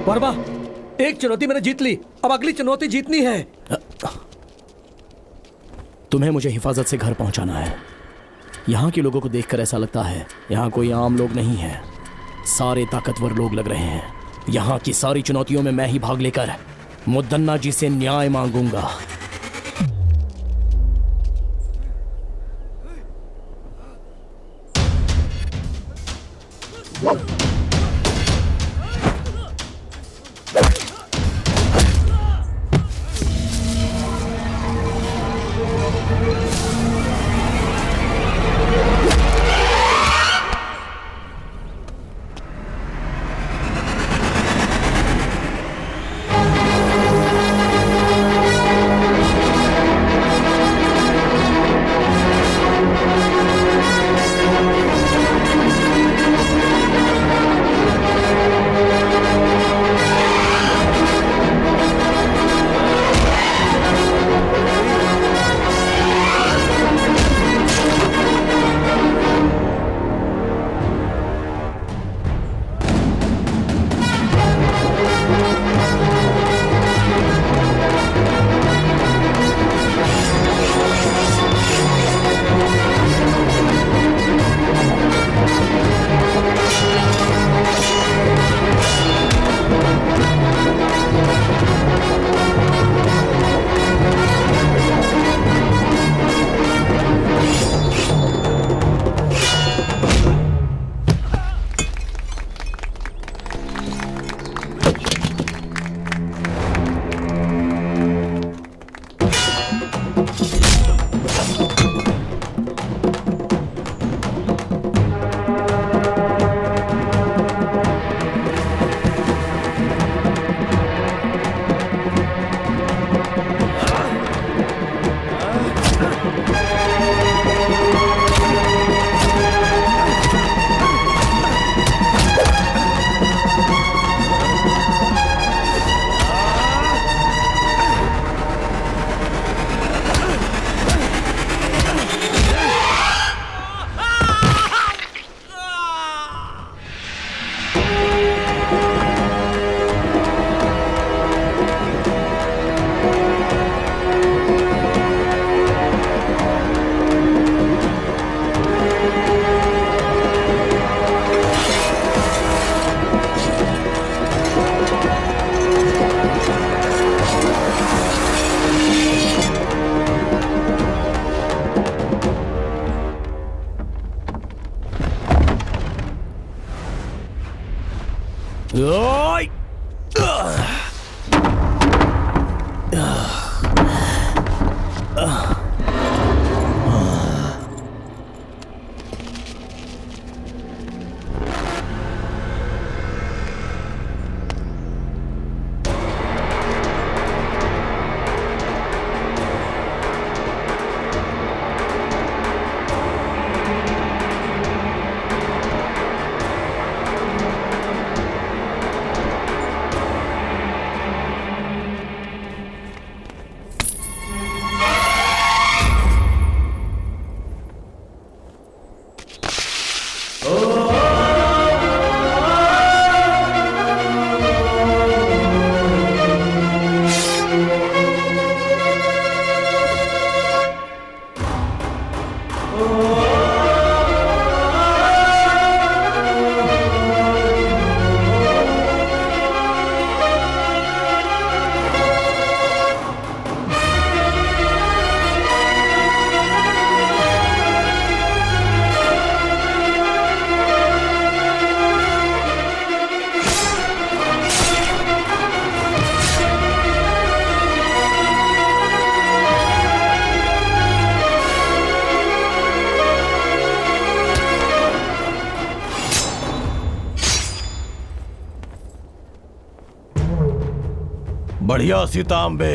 वर्मा, एक चुनौती मैंने जीत ली, अब अगली चुनौती जीतनी है। तुम्हें मुझे हिफाजत से घर पहुंचाना है। यहाँ के लोगों को देखकर ऐसा लगता है यहाँ कोई आम लोग नहीं है, सारे ताकतवर लोग लग रहे हैं। यहाँ की सारी चुनौतियों में मैं ही भाग लेकर मुदन्ना जी से न्याय मांगूंगा। ओय! बढ़िया सीतांबे।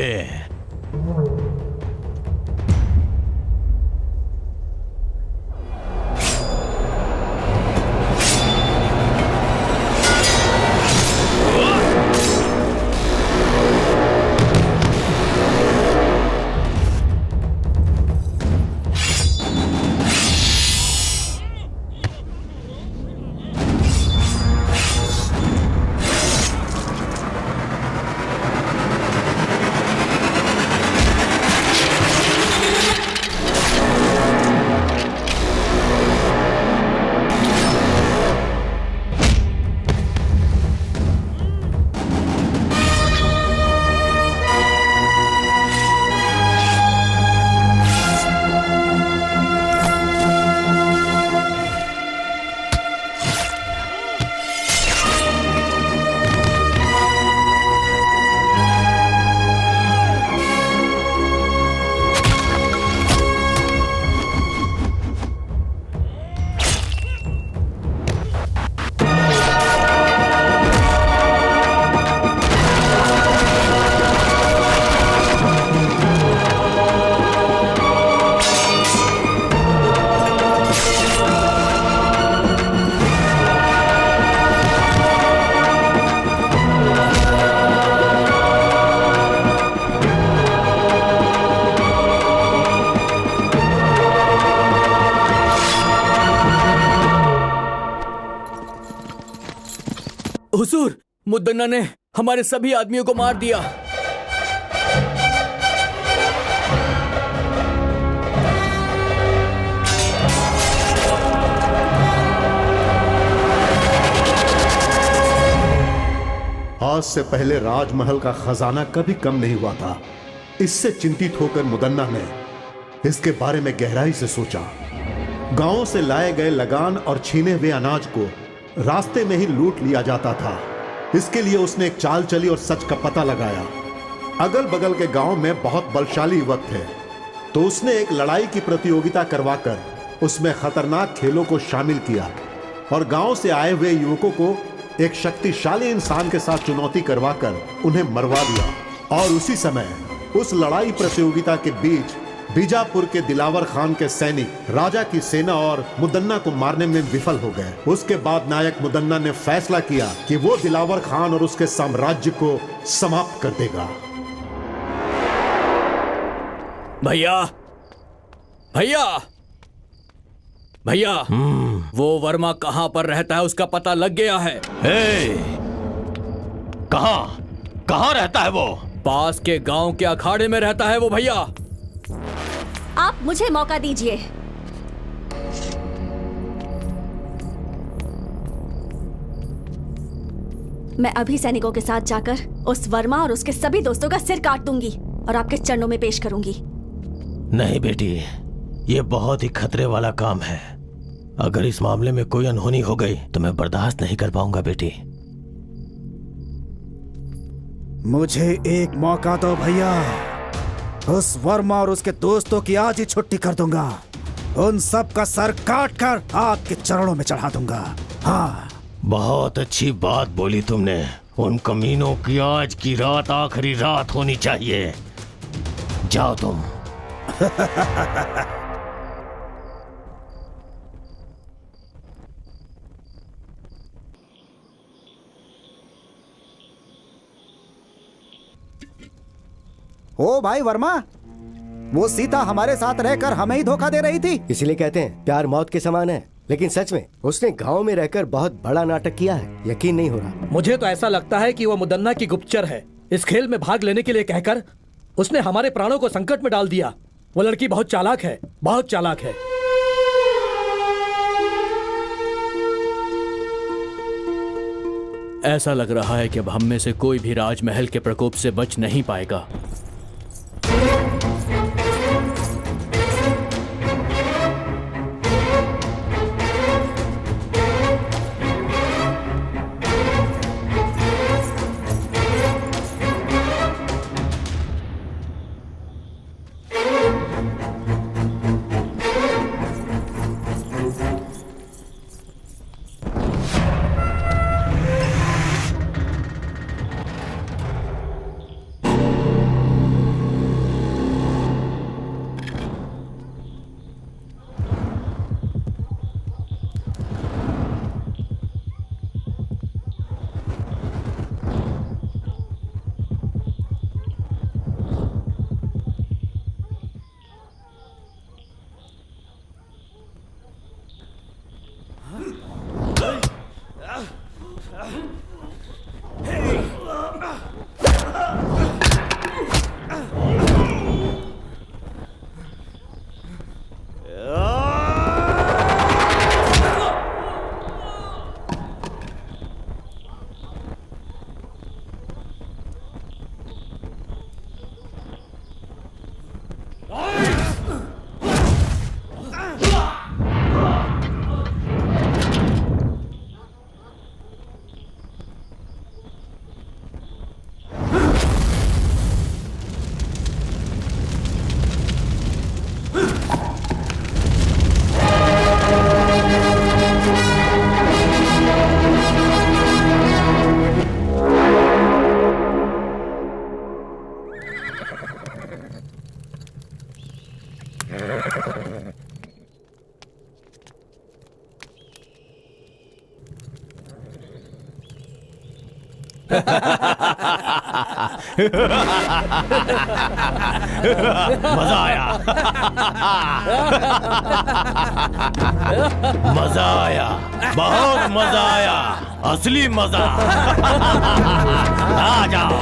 हुजूर, मुद्दन्ना ने हमारे सभी आदमियों को मार दिया। आज से पहले राजमहल का खजाना कभी कम नहीं हुआ था। इससे चिंतित होकर मुदन्ना ने इसके बारे में गहराई से सोचा। गांवों से लाए गए लगान और छीने हुए अनाज को रास्ते में ही लूट लिया जाता था। इसके लिए उसने एक चाल चली और सच का पता लगाया। अगल बगल के गांव में बहुत बलशाली युवक थे, तो उसने एक लड़ाई की प्रतियोगिता करवाकर उसमें खतरनाक खेलों को शामिल किया और गांव से आए हुए युवकों को एक शक्तिशाली इंसान के साथ चुनौती करवाकर उन्हें मरवा दिया। और उसी समय उस लड़ाई प्रतियोगिता के बीच बीजापुर के दिलावर खान के सैनिक राजा की सेना और मुदन्ना को मारने में विफल हो गए। उसके बाद नायक मुदन्ना ने फैसला किया कि वो दिलावर खान और उसके साम्राज्य को समाप्त कर देगा। भैया, भैया, भैया, वो वर्मा कहां पर रहता है उसका पता लग गया है। कहां रहता है वो? पास के गांव के अखाड़े में रहता है वो भैया। आप मुझे मौका दीजिए। मैं अभी सैनिकों के साथ जाकर उस वर्मा और उसके सभी दोस्तों का सिर काट दूंगी और आपके चरणों में पेश करूंगी। नहीं बेटी, ये बहुत ही खतरे वाला काम है। अगर इस मामले में कोई अनहोनी हो गई तो मैं बर्दाश्त नहीं कर पाऊंगा बेटी। मुझे एक मौका दो भैया। उस वर्मा और उसके दोस्तों की आज ही छुट्टी कर दूंगा। उन सब का सर काट कर आपके चरणों में चढ़ा दूंगा। हाँ, बहुत अच्छी बात बोली तुमने। उन कमीनों की आज की रात आखिरी रात होनी चाहिए। जाओ तुम। ओ भाई वर्मा, वो सीता हमारे साथ रहकर हमें ही धोखा दे रही थी। इसीलिए कहते हैं प्यार मौत के समान है। लेकिन सच में उसने गांव में रहकर बहुत बड़ा नाटक किया है। यकीन नहीं हो रहा। मुझे तो ऐसा लगता है कि वो मुदन्ना की गुप्तचर है। इस खेल में भाग लेने के लिए कहकर उसने हमारे प्राणों को संकट में डाल दिया। वो लड़की बहुत चालाक है, बहुत चालाक है। ऐसा लग रहा है कि अब हम में से कोई भी राजमहल के प्रकोप से बच नहीं पाएगा। मजा आया। मजा आया, बहुत मजा आया, असली मजा। आ जाओ।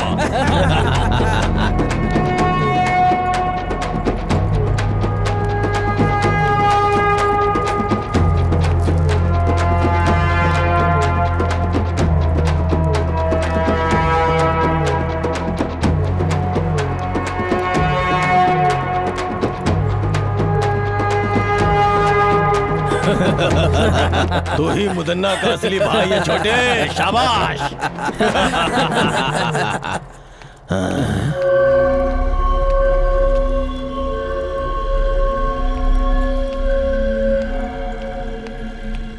तू ही मुदन्ना का असली भाई है छोटे। शाबाश।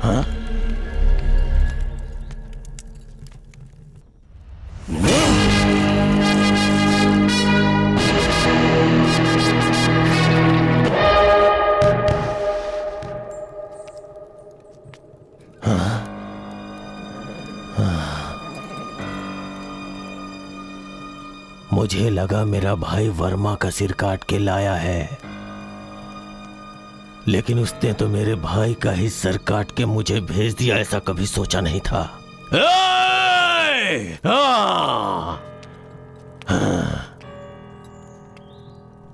हाँ? मुझे लगा मेरा भाई वर्मा का सिर काट के लाया है, लेकिन उसने तो मेरे भाई का ही सर काट के मुझे भेज दिया। ऐसा कभी सोचा नहीं था।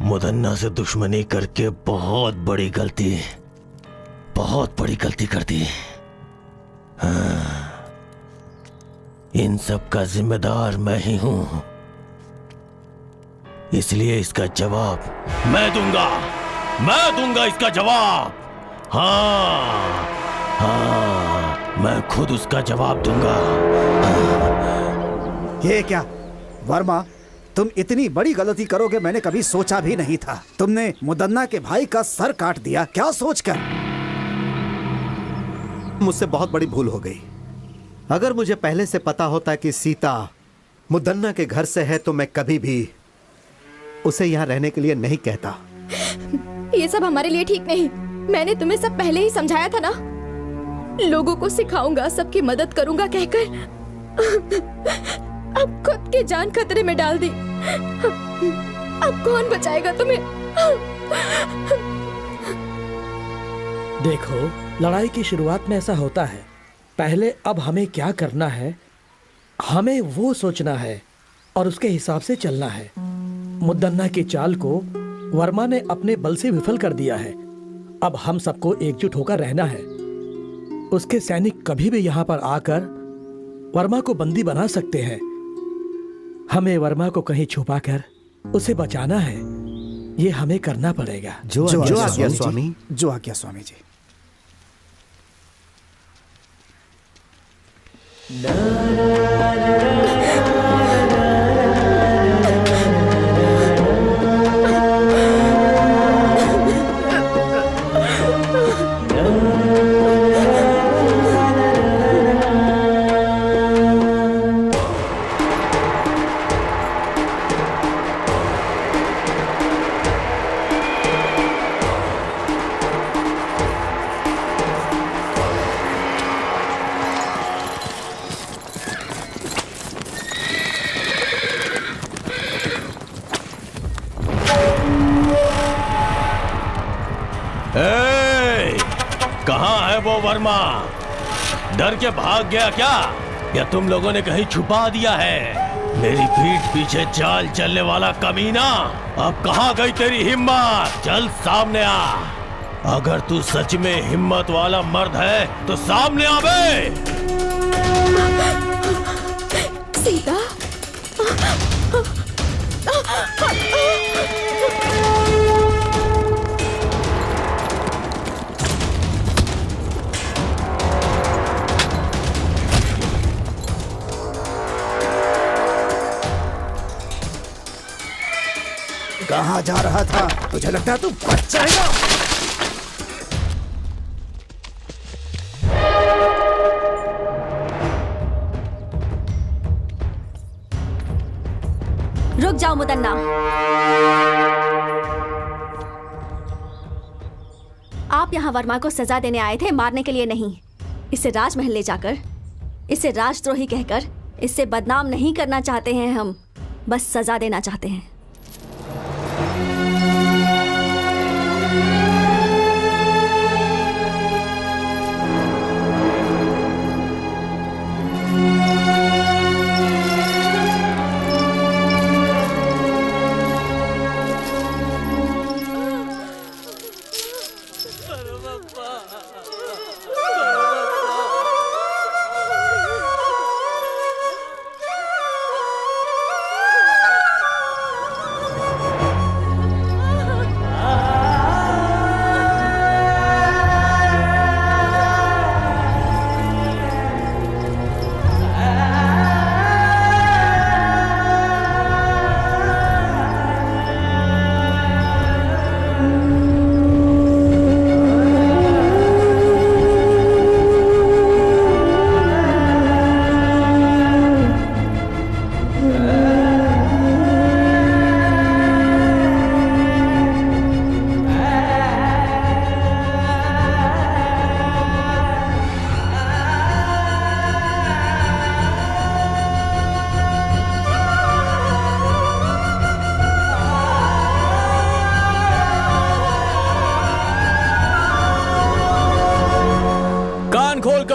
मुदन्ना से दुश्मनी करके बहुत बड़ी गलती कर दी। इन सब का जिम्मेदार मैं ही हूं, इसलिए इसका जवाब मैं दूंगा इसका जवाब। हाँ, मैं खुद उसका जवाब दूंगा। ये क्या? वर्मा, तुम इतनी बड़ी गलती करोगे मैंने कभी सोचा भी नहीं था। तुमने मुदन्ना के भाई का सर काट दिया, क्या सोचकर? मुझसे बहुत बड़ी भूल हो गई। अगर मुझे पहले से पता होता कि सीता मुदन्ना के घर से है तो मैं कभी भी उसे यहाँ रहने के लिए नहीं कहता। ये सब हमारे लिए ठीक नहीं। मैंने तुम्हें सब पहले ही समझाया था ना। लोगों को सिखाऊंगा, सबकी मदद करूंगा कहकर अब खुद की जान खतरे में डाल दी। अब कौन बचाएगा तुम्हें? देखो, लड़ाई की शुरुआत में ऐसा होता है। पहले अब हमें क्या करना है, हमें वो सोचना है और उसके हिसाब से चलना है। मुदन्ना की चाल को वर्मा ने अपने बल से विफल कर दिया है। अब हम सबको एकजुट होकर रहना है। उसके सैनिक कभी भी यहाँ पर आकर वर्मा को बंदी बना सकते हैं। हमें वर्मा को कहीं छुपाकर उसे बचाना है। ये हमें करना पड़ेगा। जो आज्ञा स्वामी। जो आज्ञा स्वामी जी। कहाँ है वो वर्मा? डर के भाग गया क्या? या तुम लोगों ने कहीं छुपा दिया है? मेरी पीठ पीछे चाल चलने वाला कमीना, अब कहाँ गई तेरी हिम्मत? चल सामने आ। अगर तू सच में हिम्मत वाला मर्द है तो सामने आ बे। सीता, कहाँ जा रहा था? तुझे लगता है तू बच जाएगा? रुक जाओ मुदन्ना। आप यहाँ वर्मा को सजा देने आए थे, मारने के लिए नहीं। इसे राजमहल ले जाकर, इसे राजद्रोही कहकर, इससे बदनाम नहीं करना चाहते हैं हम, बस सजा देना चाहते हैं।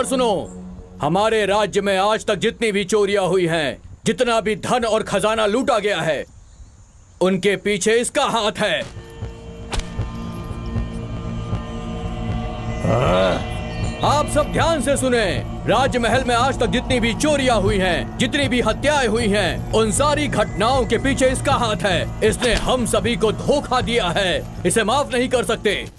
सुनो, हमारे राज्य में आज तक जितनी भी चोरियां हुई हैं, जितना भी धन और खजाना लूटा गया है, उनके पीछे इसका हाथ है। आप सब ध्यान से सुने। राजमहल में आज तक जितनी भी चोरियां हुई हैं, जितनी भी हत्याएं हुई हैं, उन सारी घटनाओं के पीछे इसका हाथ है। इसने हम सभी को धोखा दिया है, इसे माफ नहीं कर सकते।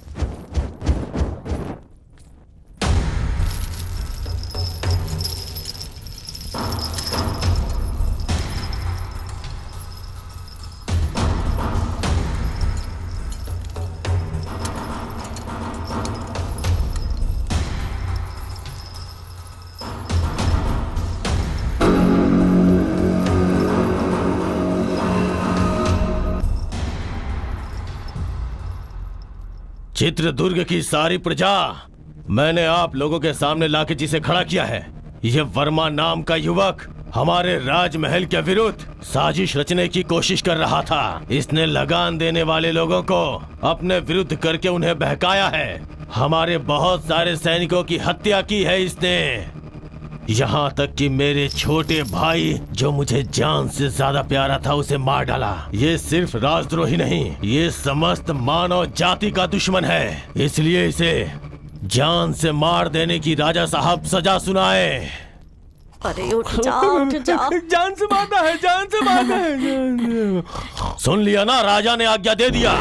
चित्रदुर्ग की सारी प्रजा मैंने आप लोगों के सामने लाके जिसे खड़ा किया है, ये वर्मा नाम का युवक हमारे राजमहल के विरुद्ध साजिश रचने की कोशिश कर रहा था। इसने लगान देने वाले लोगों को अपने विरुद्ध करके उन्हें बहकाया है। हमारे बहुत सारे सैनिकों की हत्या की है इसने। यहाँ तक कि मेरे छोटे भाई जो मुझे जान से ज्यादा प्यारा था उसे मार डाला। ये सिर्फ राजद्रोही नहीं, ये समस्त मानव जाति का दुश्मन है। इसलिए इसे जान से मार देने की राजा साहब सजा सुनाए। अरे उठ जाओ। जान से मारना है, जान से मारना है। सुन लिया ना, राजा ने आज्ञा दे दिया।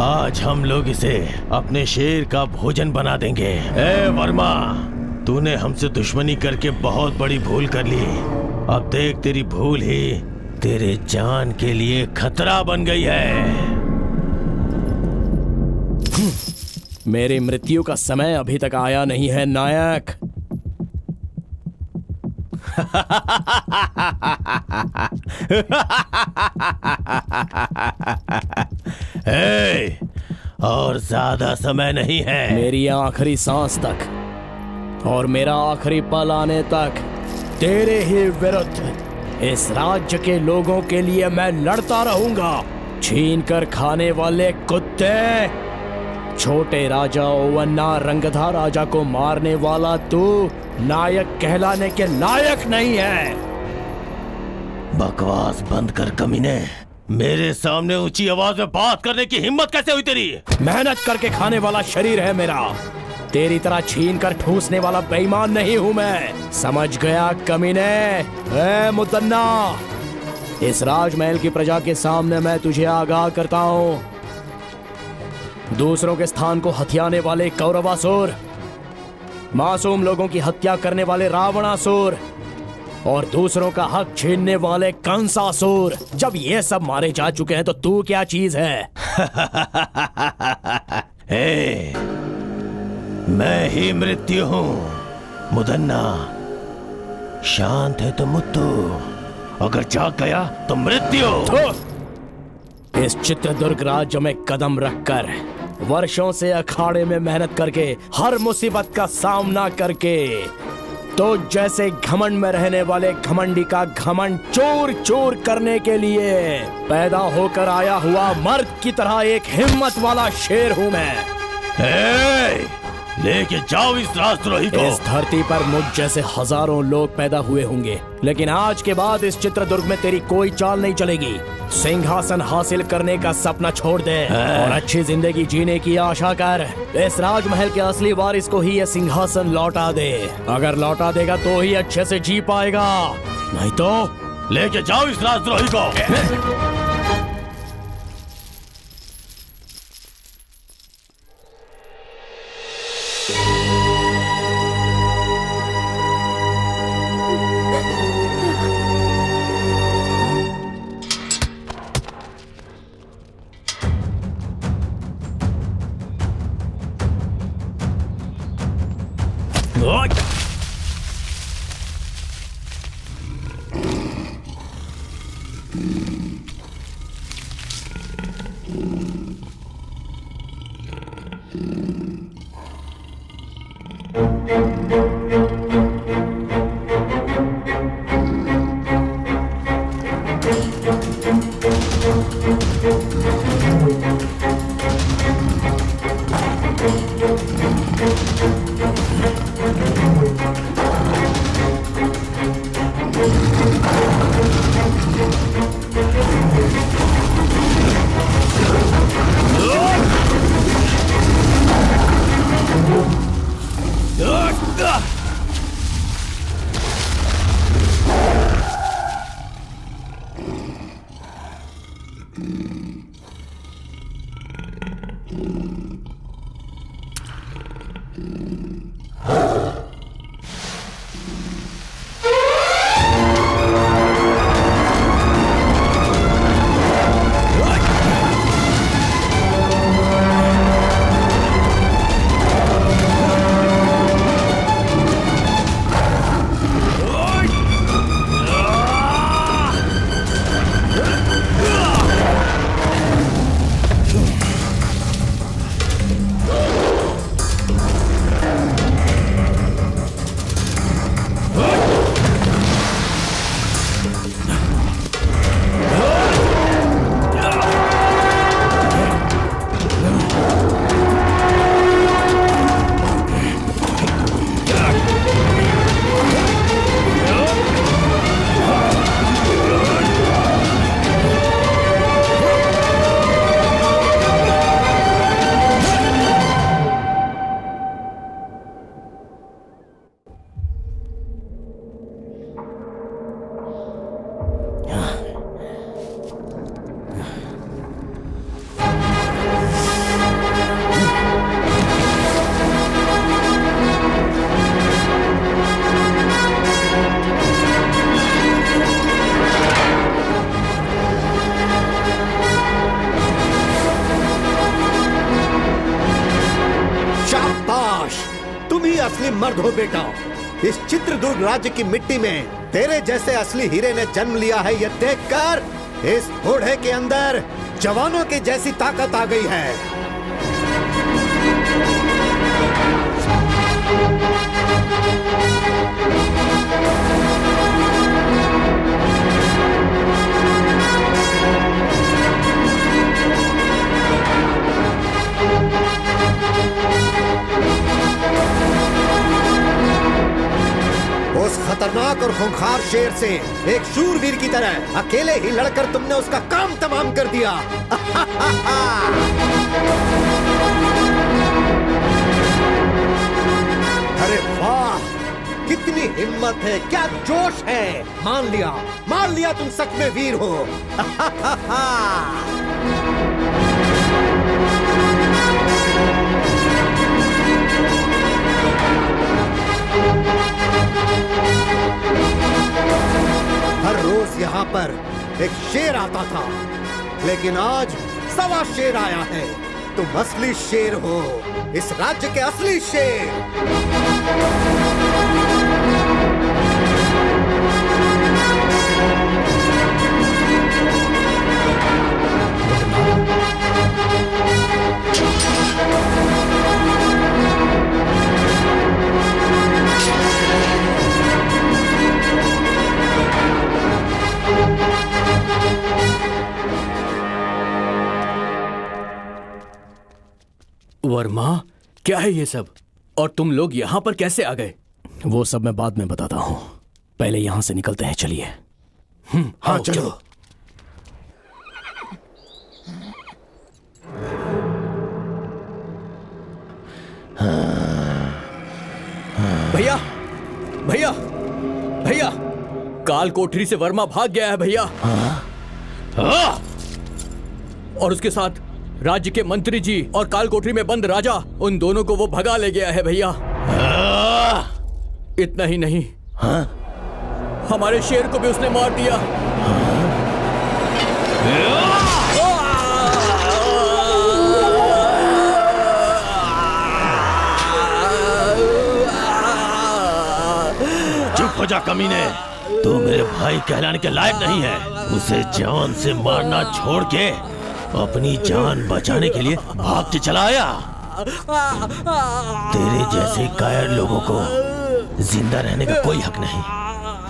आज हम लोग इसे अपने शेर का भोजन बना देंगे। ए वर्मा, तूने हमसे दुश्मनी करके बहुत बड़ी भूल कर ली। अब देख, तेरी भूल ही तेरे जान के लिए खतरा बन गई है। मेरी मृत्यु का समय अभी तक आया नहीं है नायक। और ज्यादा समय नहीं है। मेरी आखिरी सांस तक और मेरा आखिरी पल आने तक तेरे ही विरुद्ध इस राज्य के लोगों के लिए मैं लड़ता रहूंगा। छीन कर खाने वाले कुत्ते, छोटे राजा ओवन्ना रंगधा राजा को मारने वाला तू नायक कहलाने के लायक नहीं है। बकवास बंद कर कमीने। मेरे सामने ऊंची आवाज में बात करने की हिम्मत कैसे हुई तेरी? मेहनत करके खाने वाला शरीर है मेरा, तेरी तरह छीन कर ठूसने वाला बेईमान नहीं हूं मैं। समझ गया कमीने? ए मुदन्ना, इस राजमहल की प्रजा के सामने मैं तुझे आगाह करता हूं। दूसरों के स्थान को हथियाने वाले कौरवासुर, मासूम लोगों की हत्या करने वाले रावणासुर और दूसरों का हक छीनने वाले कंसासुर, जब ये सब मारे जा चुके हैं तो तू क्या चीज है? मैं ही मृत्यु हूँ। मुदन्ना, शांत है तो मुत्तु, अगर जाग गया तो मृत्यु। इस चित्रदुर्ग राज्य में कदम रखकर, वर्षों से अखाड़े में मेहनत करके, हर मुसीबत का सामना करके, तो जैसे घमंड में रहने वाले घमंडी का घमंड चूर चूर करने के लिए पैदा होकर आया हुआ मर्द की तरह एक हिम्मत वाला शेर हूँ मैं। लेके जाओ इस राजद्रोही को। इस धरती पर मुझ जैसे हजारों लोग पैदा हुए होंगे, लेकिन आज के बाद इस चित्रदुर्ग में तेरी कोई चाल नहीं चलेगी। सिंहासन हासिल करने का सपना छोड़ दे और अच्छी जिंदगी जीने की आशा कर। इस राजमहल के असली वारिस को ही यह सिंहासन लौटा दे। अगर लौटा देगा तो ही अच्छे से जी पाएगा, नहीं तो लेके जाओ इस राजद्रोही को। मर्द हो बेटा। इस चित्रदुर्ग राज्य की मिट्टी में तेरे जैसे असली हीरे ने जन्म लिया है, यह देखकर इस बूढ़े के अंदर जवानों की जैसी ताकत आ गई है। उस खतरनाक और खूंखार शेर से एक शूरवीर की तरह अकेले ही लड़कर तुमने उसका काम तमाम कर दिया। अरे वाह, कितनी हिम्मत है, क्या जोश है। मान लिया तुम सच में वीर हो। हर रोज यहाँ पर एक शेर आता था, लेकिन आज सवा शेर आया है। तुम असली शेर हो, इस राज्य के असली शेर। वर्मा, क्या है ये सब? और तुम लोग यहाँ पर कैसे आ गए? वो सब मैं बाद में बताता हूँ, पहले यहाँ से निकलते हैं। चलिए। हाँ चलो। भैया भैया भैया, काल कोठरी से वर्मा भाग गया है भैया। और उसके साथ राज्य के मंत्री जी और काल कोठरी में बंद राजा, उन दोनों को वो भगा ले गया है भैया। इतना ही नहीं, हमारे शेर को भी उसने मार दिया। चुप हो जा कमीने, तू मेरे भाई कहलाने के लायक नहीं है। उसे जान से मारना छोड़ के अपनी जान बचाने के लिए भाग के चला आया। तेरे जैसे कायर लोगों को जिंदा रहने का कोई हक नहीं,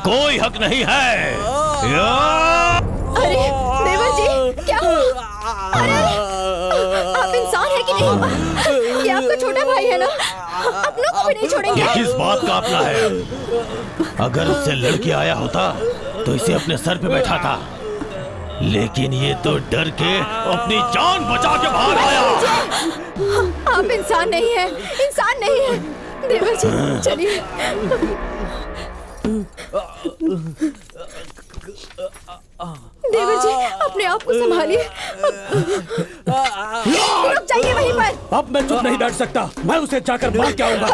कोई हक नहीं है। अरे देवर जी, क्या हुआ? अरे आप इंसान है कि नहीं? ये आपका छोटा भाई है ना, अपनों को भी नहीं छोड़ेंगे। ये किस बात का अपना है? अगर उससे लड़के आया होता तो इसे अपने सर पे बैठा था, लेकिन ये तो डर के अपनी जान बचा के बाहर आया। आप इंसान नहीं है, इंसान नहीं है। देवर जी चलिए। देवर जी अपने आप को संभालिए। रुक जाइए वहीं पर। अब मैं चुप नहीं बैठ सकता, मैं उसे जाकर मार के आऊंगा।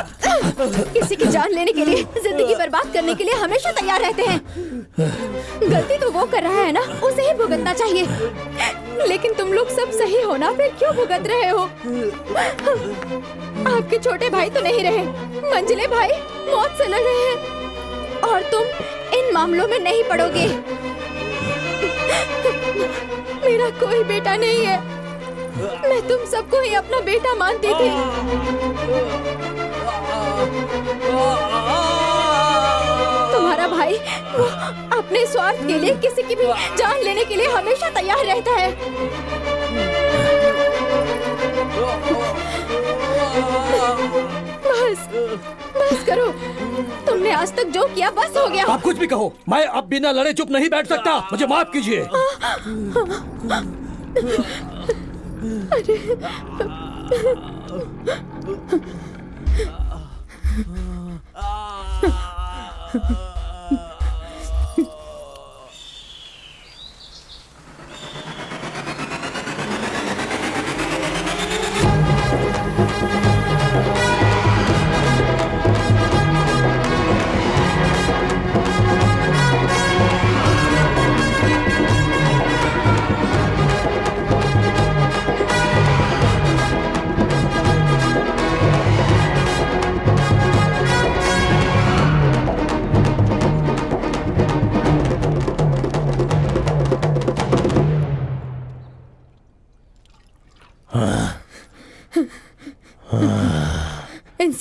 किसी की जान लेने के लिए, जिंदगी बर्बाद करने के लिए हमेशा तैयार रहते हैं। गलती तो वो कर रहा है ना, उसे ही भुगतना चाहिए। लेकिन तुम लोग सब सही हो ना, फिर क्यों भुगत रहे हो? आपके छोटे भाई तो नहीं रहे, मंझले भाई मौत से लड़ रहे हैं, और तुम इन मामलों में नहीं पड़ोगे। मेरा कोई बेटा नहीं है, मैं तुम सबको ही अपना बेटा मानती थी। तुम्हारा भाई वो अपने स्वार्थ के लिए किसी की भी जान लेने के लिए हमेशा तैयार रहता है। बस करो, तुमने आज तक जो किया बस हो गया। आप कुछ भी कहो, मैं अब बिना लड़े चुप नहीं बैठ सकता, मुझे माफ कीजिए।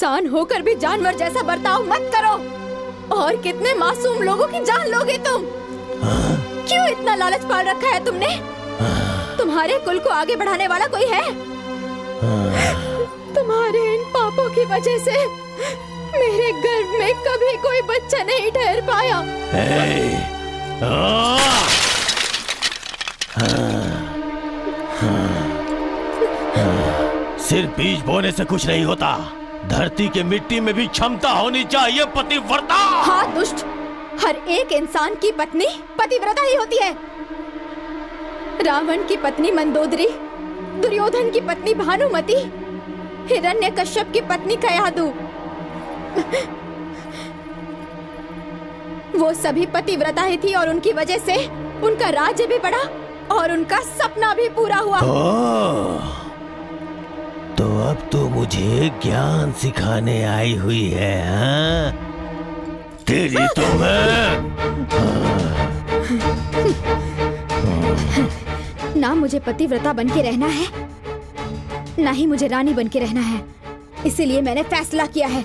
इंसान होकर भी जानवर जैसा बर्ताव मत करो। और कितने मासूम लोगों की जान लोगे तुम? क्यों इतना लालच पाल रखा है तुमने? तुम्हारे कुल को आगे बढ़ाने वाला कोई है? तुम्हारे इन पापों की वजह से मेरे गर्भ में कभी कोई बच्चा नहीं ठहर पाया। सिर्फ बीज बोने से कुछ नहीं होता, धरती के मिट्टी में भी क्षमता होनी चाहिए पतिव्रता। हाँ दुष्ट, हर एक इंसान की पत्नी पतिव्रता ही होती है। रावण की पत्नी मंदोदरी, दुर्योधन की पत्नी भानुमति, हिरण्यकश्यप की पत्नी कयादु, वो सभी पतिव्रता ही थी और उनकी वजह से उनका राज्य भी बढ़ा और उनका सपना भी पूरा हुआ। तो अब तो मुझे ज्ञान सिखाने आई हुई है, हाँ? तेरी तो मैं ना मुझे पतिव्रता बन के रहना है, ना ही मुझे रानी बन के रहना है। इसीलिए मैंने फैसला किया है।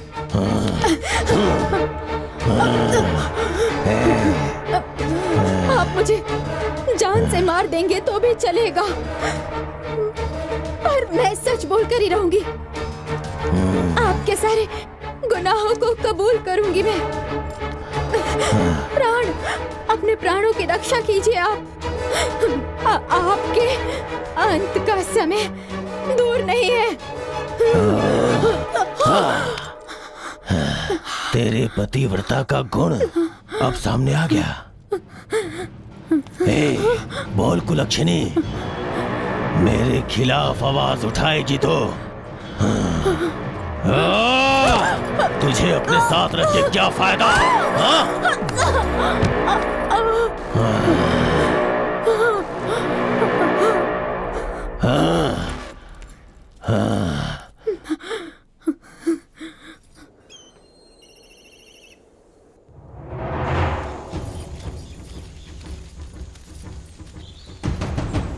आप मुझे जान से मार देंगे तो भी चलेगा, पर मैं सच बोलकर ही रहूंगी। आपके सारे गुनाहों को कबूल करूंगी मैं। प्राण, अपने प्राणों की रक्षा कीजिए आप। आपके अंत का समय दूर नहीं है। तेरे पतिव्रता का गुण अब सामने आ गया। बोल कुलक्षणी, मेरे खिलाफ आवाज उठाएगी तो तुझे अपने साथ रख के क्या फायदा?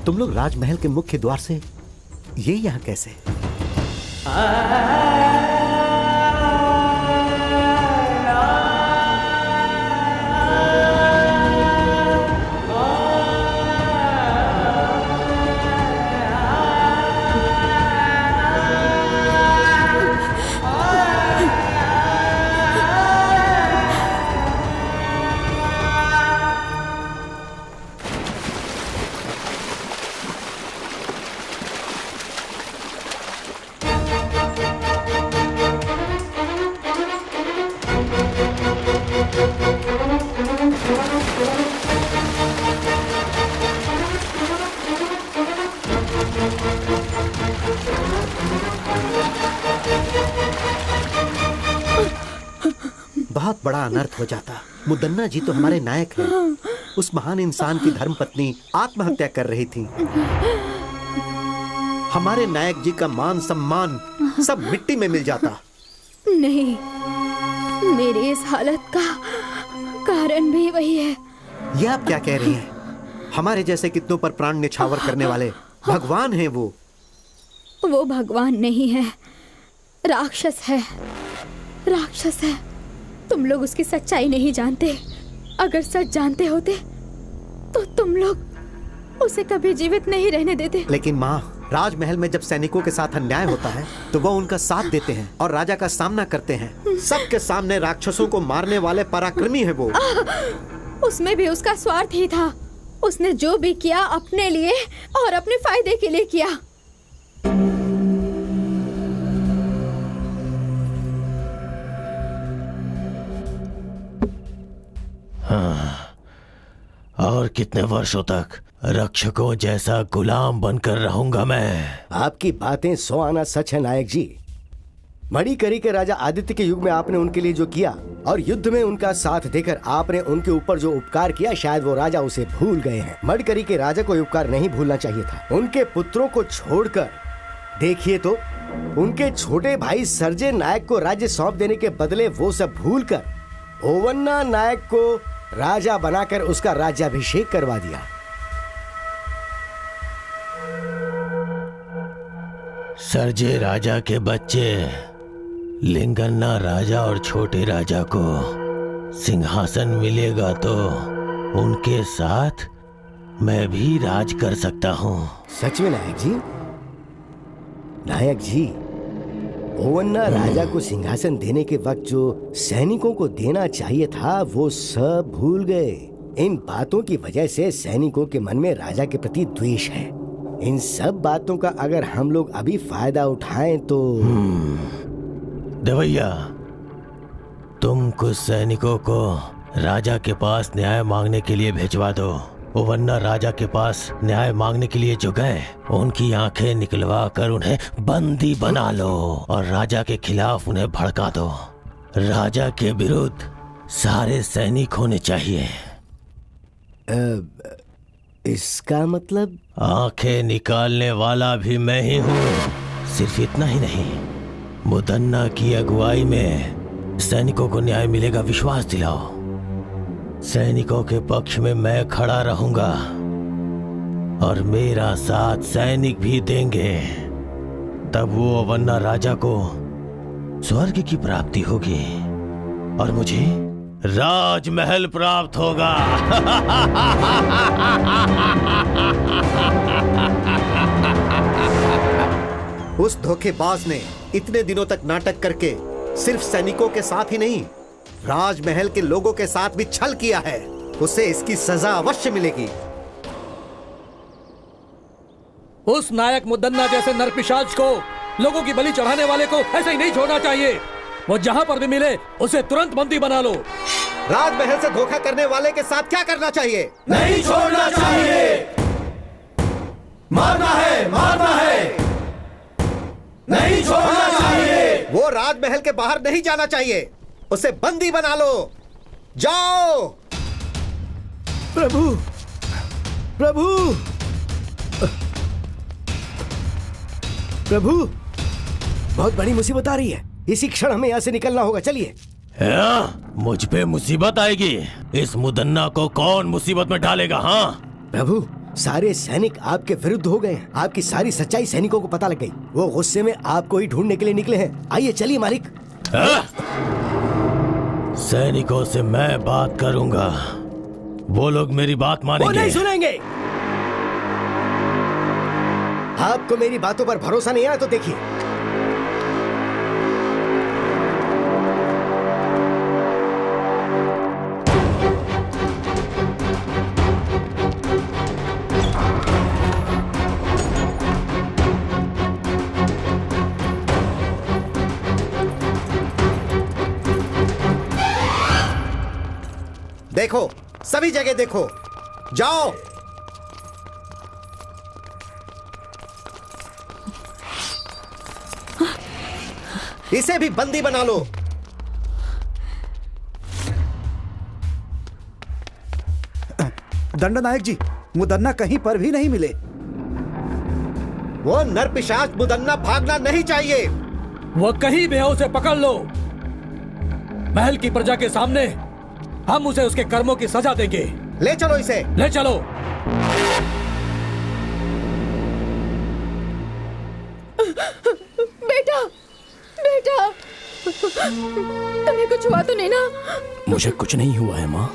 तुम लोग राजमहल के मुख्य द्वार से ये यहाँ कैसे? बहुत बड़ा अनर्थ हो जाता। मुदन्ना जी तो हमारे नायक हैं। उस महान इंसान की धर्मपत्नी आत्महत्या कर रही थी। हमारे नायक जी का मान सम्मान सब मिट्टी में मिल जाता। नहीं, मेरी इस हालत का कारण भी वही है। ये आप क्या कह रही हैं? हमारे जैसे कितनों पर प्राण न्यौछावर करने वाले भगवान हैं वो। वो भगवान नहीं है, राक्षस है। राक्षस है। तुम लोग उसकी सच्चाई नहीं जानते। अगर सच जानते होते तो तुम लोग उसे कभी जीवित नहीं रहने देते। लेकिन माँ, राजमहल में जब सैनिकों के साथ अन्याय होता है तो वो उनका साथ देते हैं और राजा का सामना करते हैं। सबके सामने राक्षसों को मारने वाले पराक्रमी है वो। उसमें भी उसका स्वार्थ ही था। उसने जो भी किया अपने लिए और अपने फायदे के लिए किया। और कितने वर्षों तक रक्षकों जैसा गुलाम बनकर रहूंगा मैं? आपकी बातें 100 आना सच है नायक जी। मणिकरी के राजा आदित्य के युग में आपने उनके लिए जो किया और युद्ध में उनका साथ देकर आपने उनके ऊपर जो उपकार किया, शायद वो राजा उसे भूल गए हैं। मणिकरी के राजा को उपकार नहीं भूलना चाहिए था। उनके पुत्रों को छोड़कर देखिए तो उनके छोटे भाई सर्जे नायक को राज्य सौंप देने के बदले वो सब भूलकर ओवन्ना नायक को राजा बनाकर उसका राज्याभिषेक करवा दिया। सर्जे राजा के बच्चे लिंगन्ना राजा और छोटे राजा को सिंहासन मिलेगा तो उनके साथ मैं भी राज कर सकता हूँ। सच में नायक जी? नायक जी, ओवन्ना राजा को सिंहासन देने के वक्त जो सैनिकों को देना चाहिए था वो सब भूल गए। इन बातों की वजह से सैनिकों के मन में राजा के प्रति द्वेष है। इन सब बातों का अगर हम लोग अभी फायदा उठाएं तो देवैया, तुम कुछ सैनिकों को राजा के पास न्याय मांगने के लिए भिजवा दो। ओवन्ना राजा के पास न्याय मांगने के लिए जो गए उनकी आंखें निकलवा कर उन्हें बंदी बना लो और राजा के खिलाफ उन्हें भड़का दो। राजा के विरुद्ध सारे सैनिक होने चाहिए। इसका मतलब? आंखें निकालने वाला भी मैं ही हूँ। सिर्फ इतना ही नहीं, मुदन्ना की अगुवाई में सैनिकों को न्याय मिलेगा, विश्वास दिलाओ। सैनिकों के पक्ष में मैं खड़ा रहूंगा और मेरा साथ सैनिक भी देंगे। तब वो ओवन्ना राजा को स्वर्ग की प्राप्ति होगी और मुझे राजमहल प्राप्त होगा। उस धोखेबाज ने इतने दिनों तक नाटक करके सिर्फ सैनिकों के साथ ही नहीं, राजमहल के लोगों के साथ भी छल किया है। उसे इसकी सजा अवश्य मिलेगी। उस नायक मुदन्ना जैसे नरपिशाच को, लोगों की बलि चढ़ाने वाले को ऐसे ही नहीं छोड़ना चाहिए। वो जहां पर भी मिले उसे तुरंत बंदी बना लो। राजमहल से धोखा करने वाले के साथ क्या करना चाहिए? नहीं छोड़ना चाहिए। मारना है, मारना है। नहीं छोड़ना चाहिए। वो राजमहल के बाहर नहीं जाना चाहिए। उसे बंदी बना लो। जाओ। प्रभु, प्रभु, प्रभु, बहुत बड़ी मुसीबत आ रही है। इसी क्षण हमें यहाँ से निकलना होगा। चलिए। मुझ पे मुसीबत आएगी? इस मुदन्ना को कौन मुसीबत में डालेगा? हाँ प्रभु, सारे सैनिक आपके विरुद्ध हो गए हैं। आपकी सारी सच्चाई सैनिकों को पता लग गई। वो गुस्से में आपको ही ढूंढने के लिए निकले हैं। आइए चलिए मालिक। सैनिकों से मैं बात करूंगा। वो लोग मेरी बात मानेंगे। वो नहीं सुनेंगे। आपको मेरी बातों पर भरोसा नहीं है ना, तो देखिए। देखो, सभी जगह देखो। जाओ। इसे भी बंदी बना लो। दंडनायक जी, मुदन्ना कहीं पर भी नहीं मिले। वो नरपिशाच मुदन्ना भागना नहीं चाहिए। वो कहीं भी हो, उसे पकड़ लो। महल की प्रजा के सामने हम उसे उसके कर्मों की सजा देंगे। ले चलो इसे। ले चलो। बेटा, बेटा, तुम्हें कुछ हुआ तो नहीं ना? मुझे कुछ नहीं हुआ है माँ।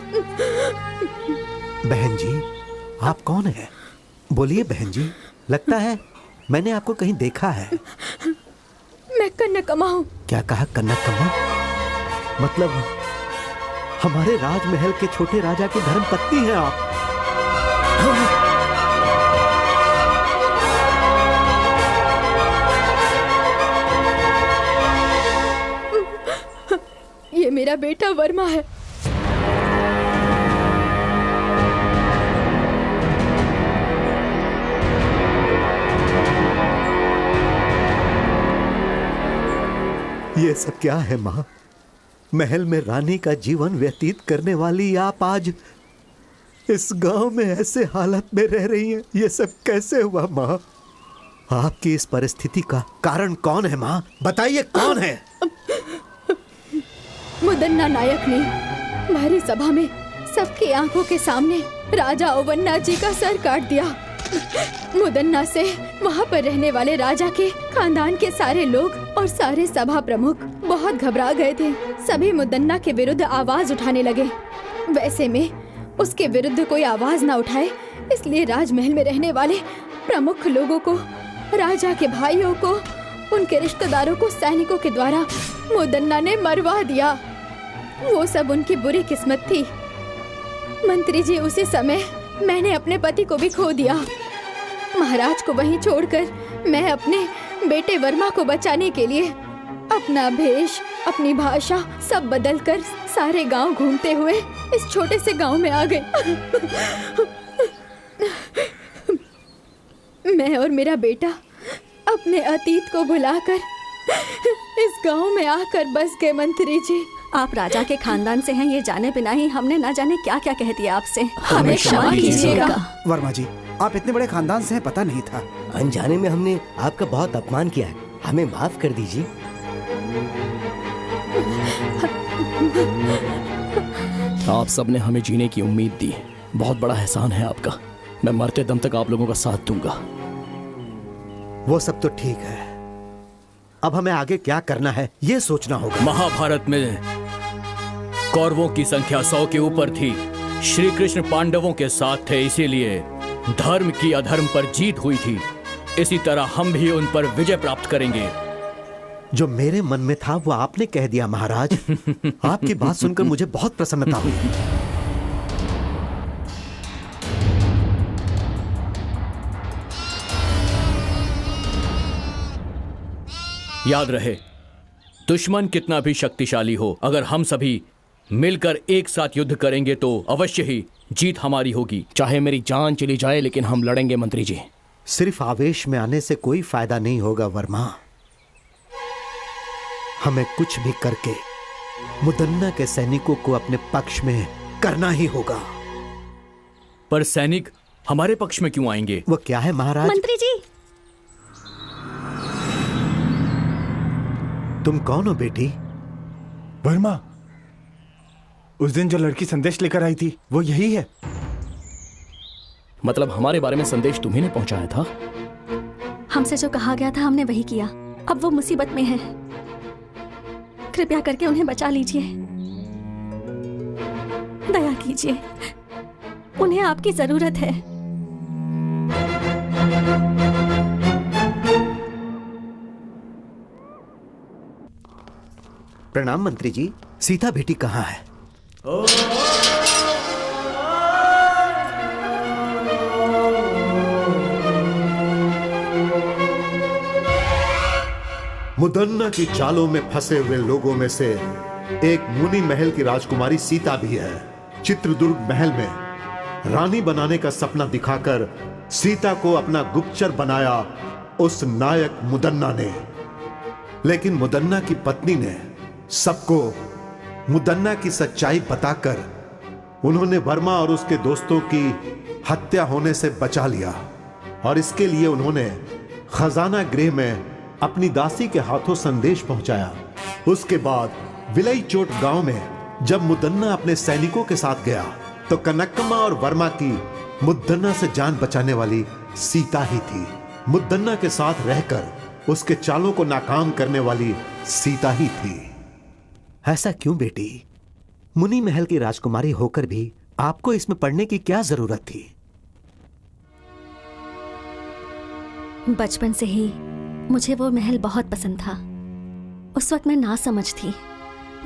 बहन जी, आप कौन हैं? बोलिए बहन जी। लगता है मैंने आपको कहीं देखा है। मैं कनकम्मा हूँ। क्या कहा? कनकम्मा? मतलब हमारे राजमहल के छोटे राजा की धर्मपत्नी हैं आप। ये मेरा बेटा वर्मा है। ये सब क्या है माँ? महल में रानी का जीवन व्यतीत करने वाली आप आज इस गांव में ऐसे हालत में रह रही हैं। ये सब कैसे हुआ माँ? आपकी इस परिस्थिति का कारण कौन है माँ? बताइए कौन है? मुदन्ना नायक ने हमारी सभा में सबकी आंखों के सामने राजा ओवन्ना जी का सर काट दिया। मुदन्ना से वहाँ पर रहने वाले राजा के खानदान के सारे लोग और सारे सभा प्रमुख बहुत घबरा गए थे। सभी मुदन्ना के विरुद्ध आवाज उठाने लगे। वैसे में उसके विरुद्ध कोई आवाज ना उठाए, इसलिए राजमहल में रहने वाले प्रमुख लोगों को, राजा के भाइयों को, उनके रिश्तेदारों को सैनिकों के द्वारा मुदन्ना ने मरवा दिया। वो सब उनकी बुरी किस्मत थी। मंत्री जी, उसी समय मैंने अपने पति को भी खो दिया। महाराज को वहीं छोड़कर मैं अपने बेटे वर्मा को बचाने के लिए अपना भेष, अपनी भाषा सब बदलकर सारे गांव घूमते हुए इस छोटे से गांव में आ गई। मैं और मेरा बेटा अपने अतीत को भुलाकर इस गांव में आकर बस गए। मंत्री जी, आप राजा के खानदान से हैं, ये जाने बिना ही हमने ना जाने क्या क्या कह दिया आपसे। हमें क्षमा कीजिएगा। वर्मा जी, आप इतने बड़े खानदान से हैं, पता नहीं था। अनजाने में हमने आपका बहुत अपमान किया है, हमें माफ कर दीजिए। आप सबने हमें जीने की उम्मीद दी, बहुत बड़ा एहसान है आपका। मैं मरते दम तक आप लोगों का साथ दूंगा। वो सब तो ठीक है, अब हमें आगे क्या करना है ये सोचना होगा। महाभारत में कौरवों की संख्या 100 के ऊपर थी। श्री कृष्ण पांडवों के साथ थे, इसीलिए धर्म की अधर्म पर जीत हुई थी। इसी तरह हम भी उन पर विजय प्राप्त करेंगे। जो मेरे मन में था वो आपने कह दिया महाराज। आपकी बात सुनकर मुझे बहुत प्रसन्नता हुई। याद रहे, दुश्मन कितना भी शक्तिशाली हो, अगर हम सभी मिलकर एक साथ युद्ध करेंगे तो अवश्य ही जीत हमारी होगी। चाहे मेरी जान चली जाए, लेकिन हम लड़ेंगे मंत्री जी। सिर्फ आवेश में आने से कोई फायदा नहीं होगा वर्मा। हमें कुछ भी करके मुदन्ना के सैनिकों को अपने पक्ष में करना ही होगा। पर सैनिक हमारे पक्ष में क्यों आएंगे? वो क्या है महाराज? मंत्री जी, तुम कौन हो बेटी? वर्मा, उस दिन जो लड़की संदेश लेकर आई थी वो यही है। मतलब हमारे बारे में संदेश तुम्ही ने पहुंचाया था? हमसे जो कहा गया था हमने वही किया। अब वो मुसीबत में है, कृपया करके उन्हें बचा लीजिए। दया कीजिए, उन्हें आपकी जरूरत है। प्रणाम मंत्री जी। सीता बेटी कहाँ है? मुदन्ना की चालों में फंसे हुए लोगों में से एक मुनि महल की राजकुमारी सीता भी है। चित्रदुर्ग महल में रानी बनाने का सपना दिखाकर सीता को अपना गुप्तचर बनाया उस नायक मुदन्ना ने। लेकिन मुदन्ना की पत्नी ने सबको मुदन्ना की सच्चाई बताकर उन्होंने वर्मा और उसके दोस्तों की हत्या होने से बचा लिया। और इसके लिए उन्होंने खजाना गृह में अपनी दासी के हाथों संदेश पहुंचाया। उसके बाद विलई चोट गांव में जब मुदन्ना अपने सैनिकों के साथ गया तो कनकम्मा और वर्मा की मुदन्ना से जान बचाने वाली सीता ही थी। मुदन्ना के साथ रहकर उसके चालों को नाकाम करने वाली सीता ही थी। ऐसा क्यों बेटी? मुनि महल की राजकुमारी होकर भी आपको इसमें पढ़ने की क्या जरूरत थी? बचपन से ही मुझे वो महल बहुत पसंद था। उस वक्त मैं ना समझ थी,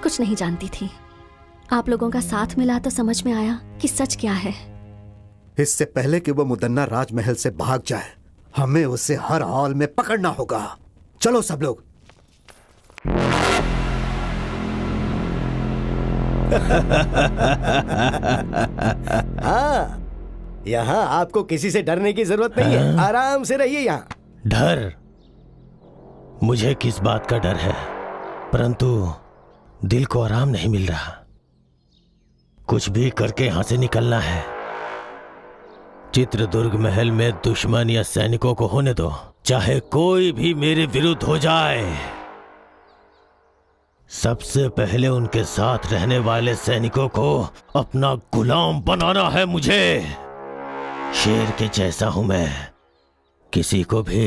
कुछ नहीं जानती थी। आप लोगों का साथ मिला तो समझ में आया कि सच क्या है। इससे पहले कि वो मुदन्ना राजमहल से भाग जाए, हमें उसे हर हाल में पकड़ना होगा। चलो सब लोग। हाँ, यहाँ आपको किसी से डरने की जरूरत नहीं है। आराम से रहिए यहाँ। डर? मुझे किस बात का डर है, परंतु दिल को आराम नहीं मिल रहा। कुछ भी करके यहां से निकलना है। चित्रदुर्ग महल में दुश्मन या सैनिकों को होने दो, चाहे कोई भी मेरे विरुद्ध हो जाए। सबसे पहले उनके साथ रहने वाले सैनिकों को अपना गुलाम बनाना है मुझे। शेर के जैसा हूं मैं, किसी को भी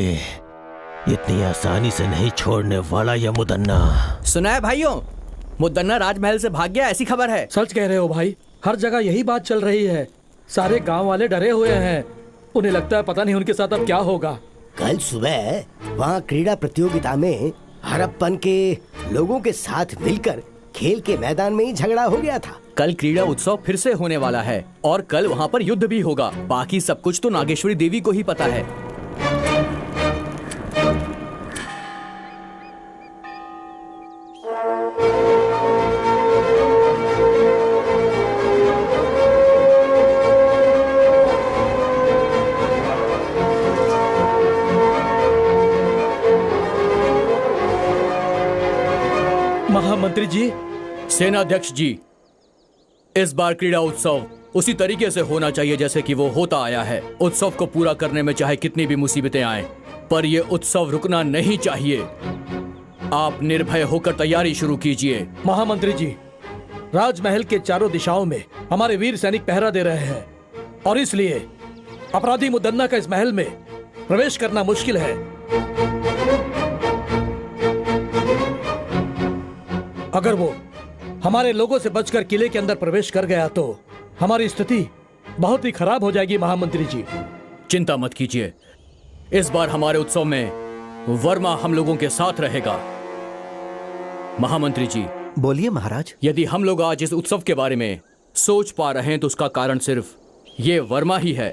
इतनी आसानी से नहीं छोड़ने वाला ये मुदन्ना। सुना है भाइयों, मुदन्ना राजमहल से भाग गया, ऐसी खबर है। सच कह रहे हो भाई, हर जगह यही बात चल रही है। सारे गांव वाले डरे हुए हैं, उन्हें लगता है पता नहीं उनके साथ अब क्या होगा। कल सुबह वहाँ क्रीड़ा प्रतियोगिता में हड़प्पन के लोगों के साथ मिलकर खेल के मैदान में ही झगड़ा हो गया था। कल क्रीड़ा उत्सव फिर से होने वाला है और कल वहाँ पर युद्ध भी होगा। बाकी सब कुछ तो नागेश्वरी देवी को ही पता है। महामंत्री जी, सेनाध्यक्ष जी, इस बार क्रीड़ा उत्सव उसी तरीके से होना चाहिए जैसे कि वो होता आया है। उत्सव को पूरा करने में चाहे कितनी भी मुसीबतें आएं, पर ये उत्सव रुकना नहीं चाहिए। आप निर्भय होकर तैयारी शुरू कीजिए। महामंत्री जी, राजमहल के चारों दिशाओं में हमारे वीर सैनिक पहरा दे रहे हैं और इसलिए अपराधी मुदन्ना का इस महल में प्रवेश करना मुश्किल है। अगर वो हमारे लोगों से बचकर किले के अंदर प्रवेश कर गया तो हमारी स्थिति बहुत ही खराब हो जाएगी। महामंत्री जी, चिंता मत कीजिए, इस बार हमारे उत्सव में वर्मा हम लोगों के साथ रहेगा। महामंत्री जी, बोलिए महाराज। यदि हम लोग आज इस उत्सव के बारे में सोच पा रहे हैं तो उसका कारण सिर्फ ये वर्मा ही है।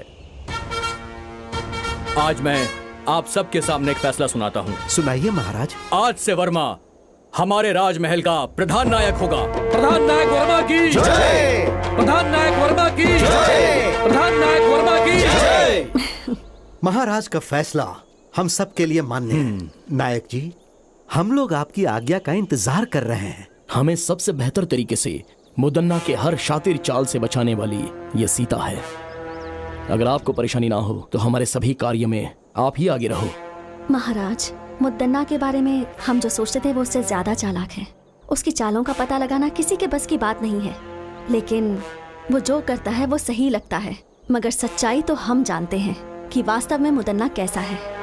आज मैं आप सबके सामने एक फैसला सुनाता हूँ। सुनाइए महाराज। आज से वर्मा हमारे राजमहल का प्रधान नायक होगा। प्रधान नायक वर्मा की जय! प्रधान नायक वर्मा की जय! प्रधान नायक वर्मा की जय! महाराज का फैसला हम सब के लिए मान्य है। नायक जी, हम लोग आपकी आज्ञा का इंतजार कर रहे हैं। हमें सबसे बेहतर तरीके से मुदन्ना के हर शातिर चाल से बचाने वाली ये सीता है। अगर आपको परेशानी ना हो तो हमारे सभी कार्य में आप ही आगे रहो। महाराज, मुदन्ना के बारे में हम जो सोचते थे वो उससे ज्यादा चालाक है। उसकी चालों का पता लगाना किसी के बस की बात नहीं है, लेकिन वो जो करता है वो सही लगता है। मगर सच्चाई तो हम जानते हैं कि वास्तव में मुदन्ना कैसा है।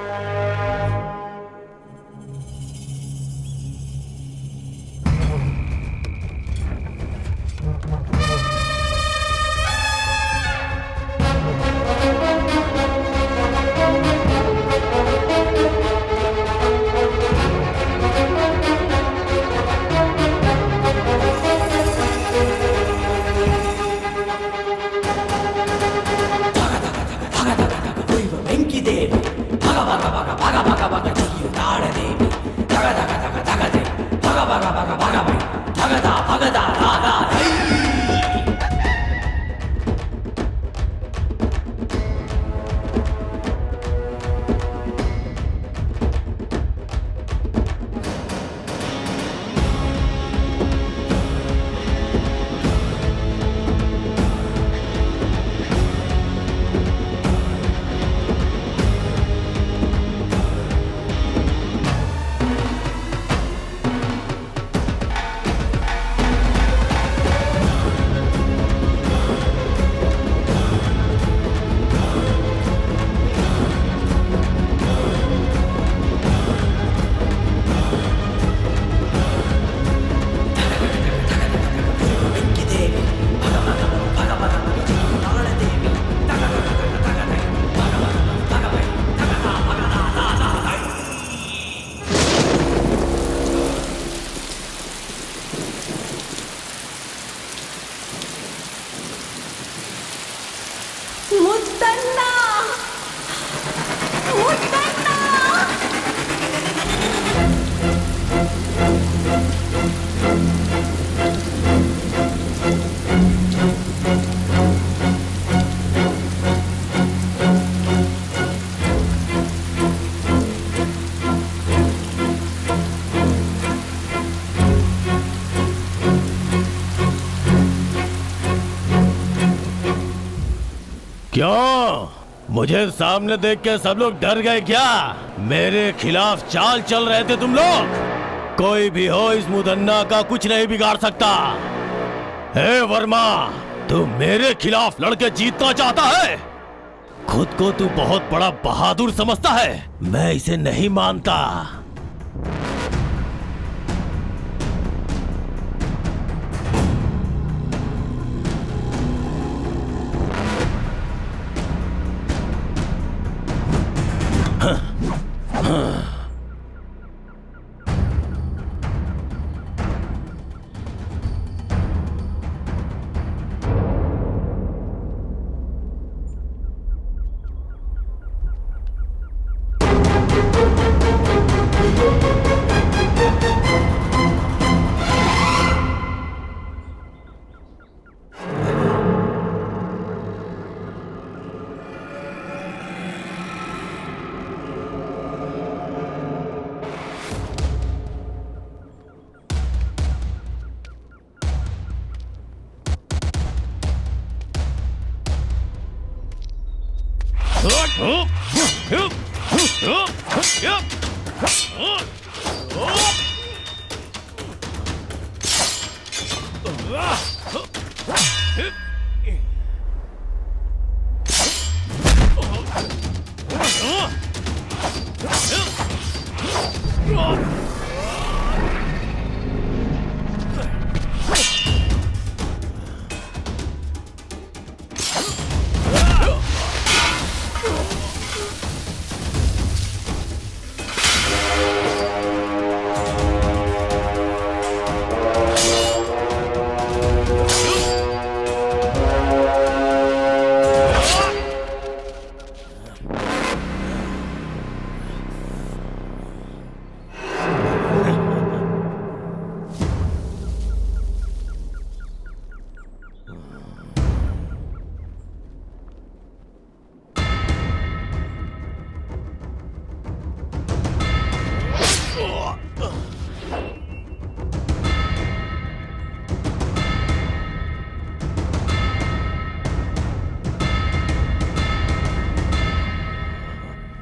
क्यों? मुझे सामने देख के सब लोग डर गए क्या? मेरे खिलाफ चाल चल रहे थे तुम लोग? कोई भी हो, इस मुदन्ना का कुछ नहीं बिगाड़ सकता। हे वर्मा, तू मेरे खिलाफ लड़के जीतना चाहता है? खुद को तू बहुत बड़ा बहादुर समझता है, मैं इसे नहीं मानता।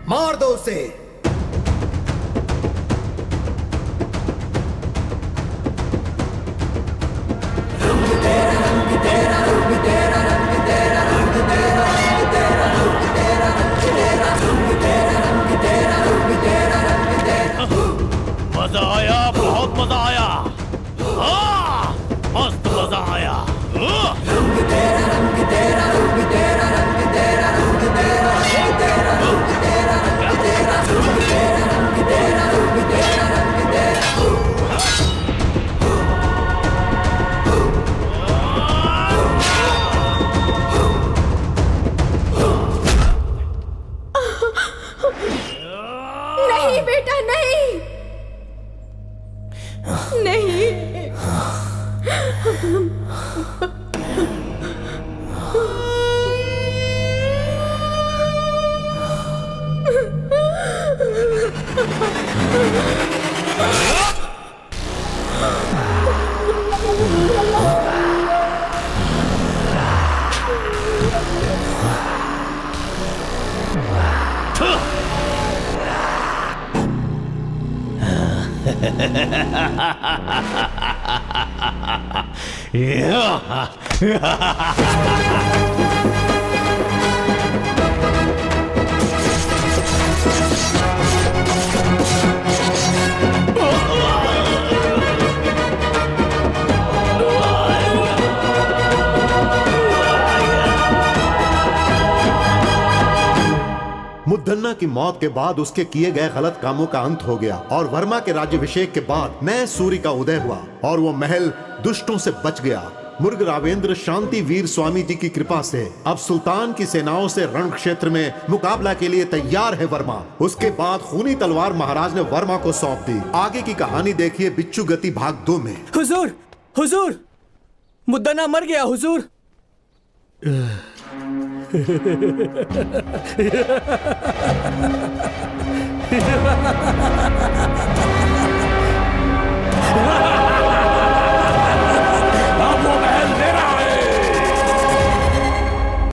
मार दो उसे। मजा आया, बहुत मजा आया। मस्त मजा आया। नहीं बेटा, नहीं नहीं। मुद्दन्ना की मौत के बाद उसके किए गए गलत कामों का अंत हो गया और वर्मा के राज्याभिषेक के बाद नए सूर्य का उदय हुआ और वो महल दुष्टों से बच गया। मुर्ग रावेंद्र शांति वीर स्वामी जी की कृपा से अब सुल्तान की सेनाओं से रण क्षेत्र में मुकाबला के लिए तैयार है वर्मा। उसके बाद खूनी तलवार महाराज ने वर्मा को सौंप दी। आगे की कहानी देखिए बिच्छू गति भाग 2 में। हुजूर, हुजूर, मुद्दन्ना मर गया हुजूर।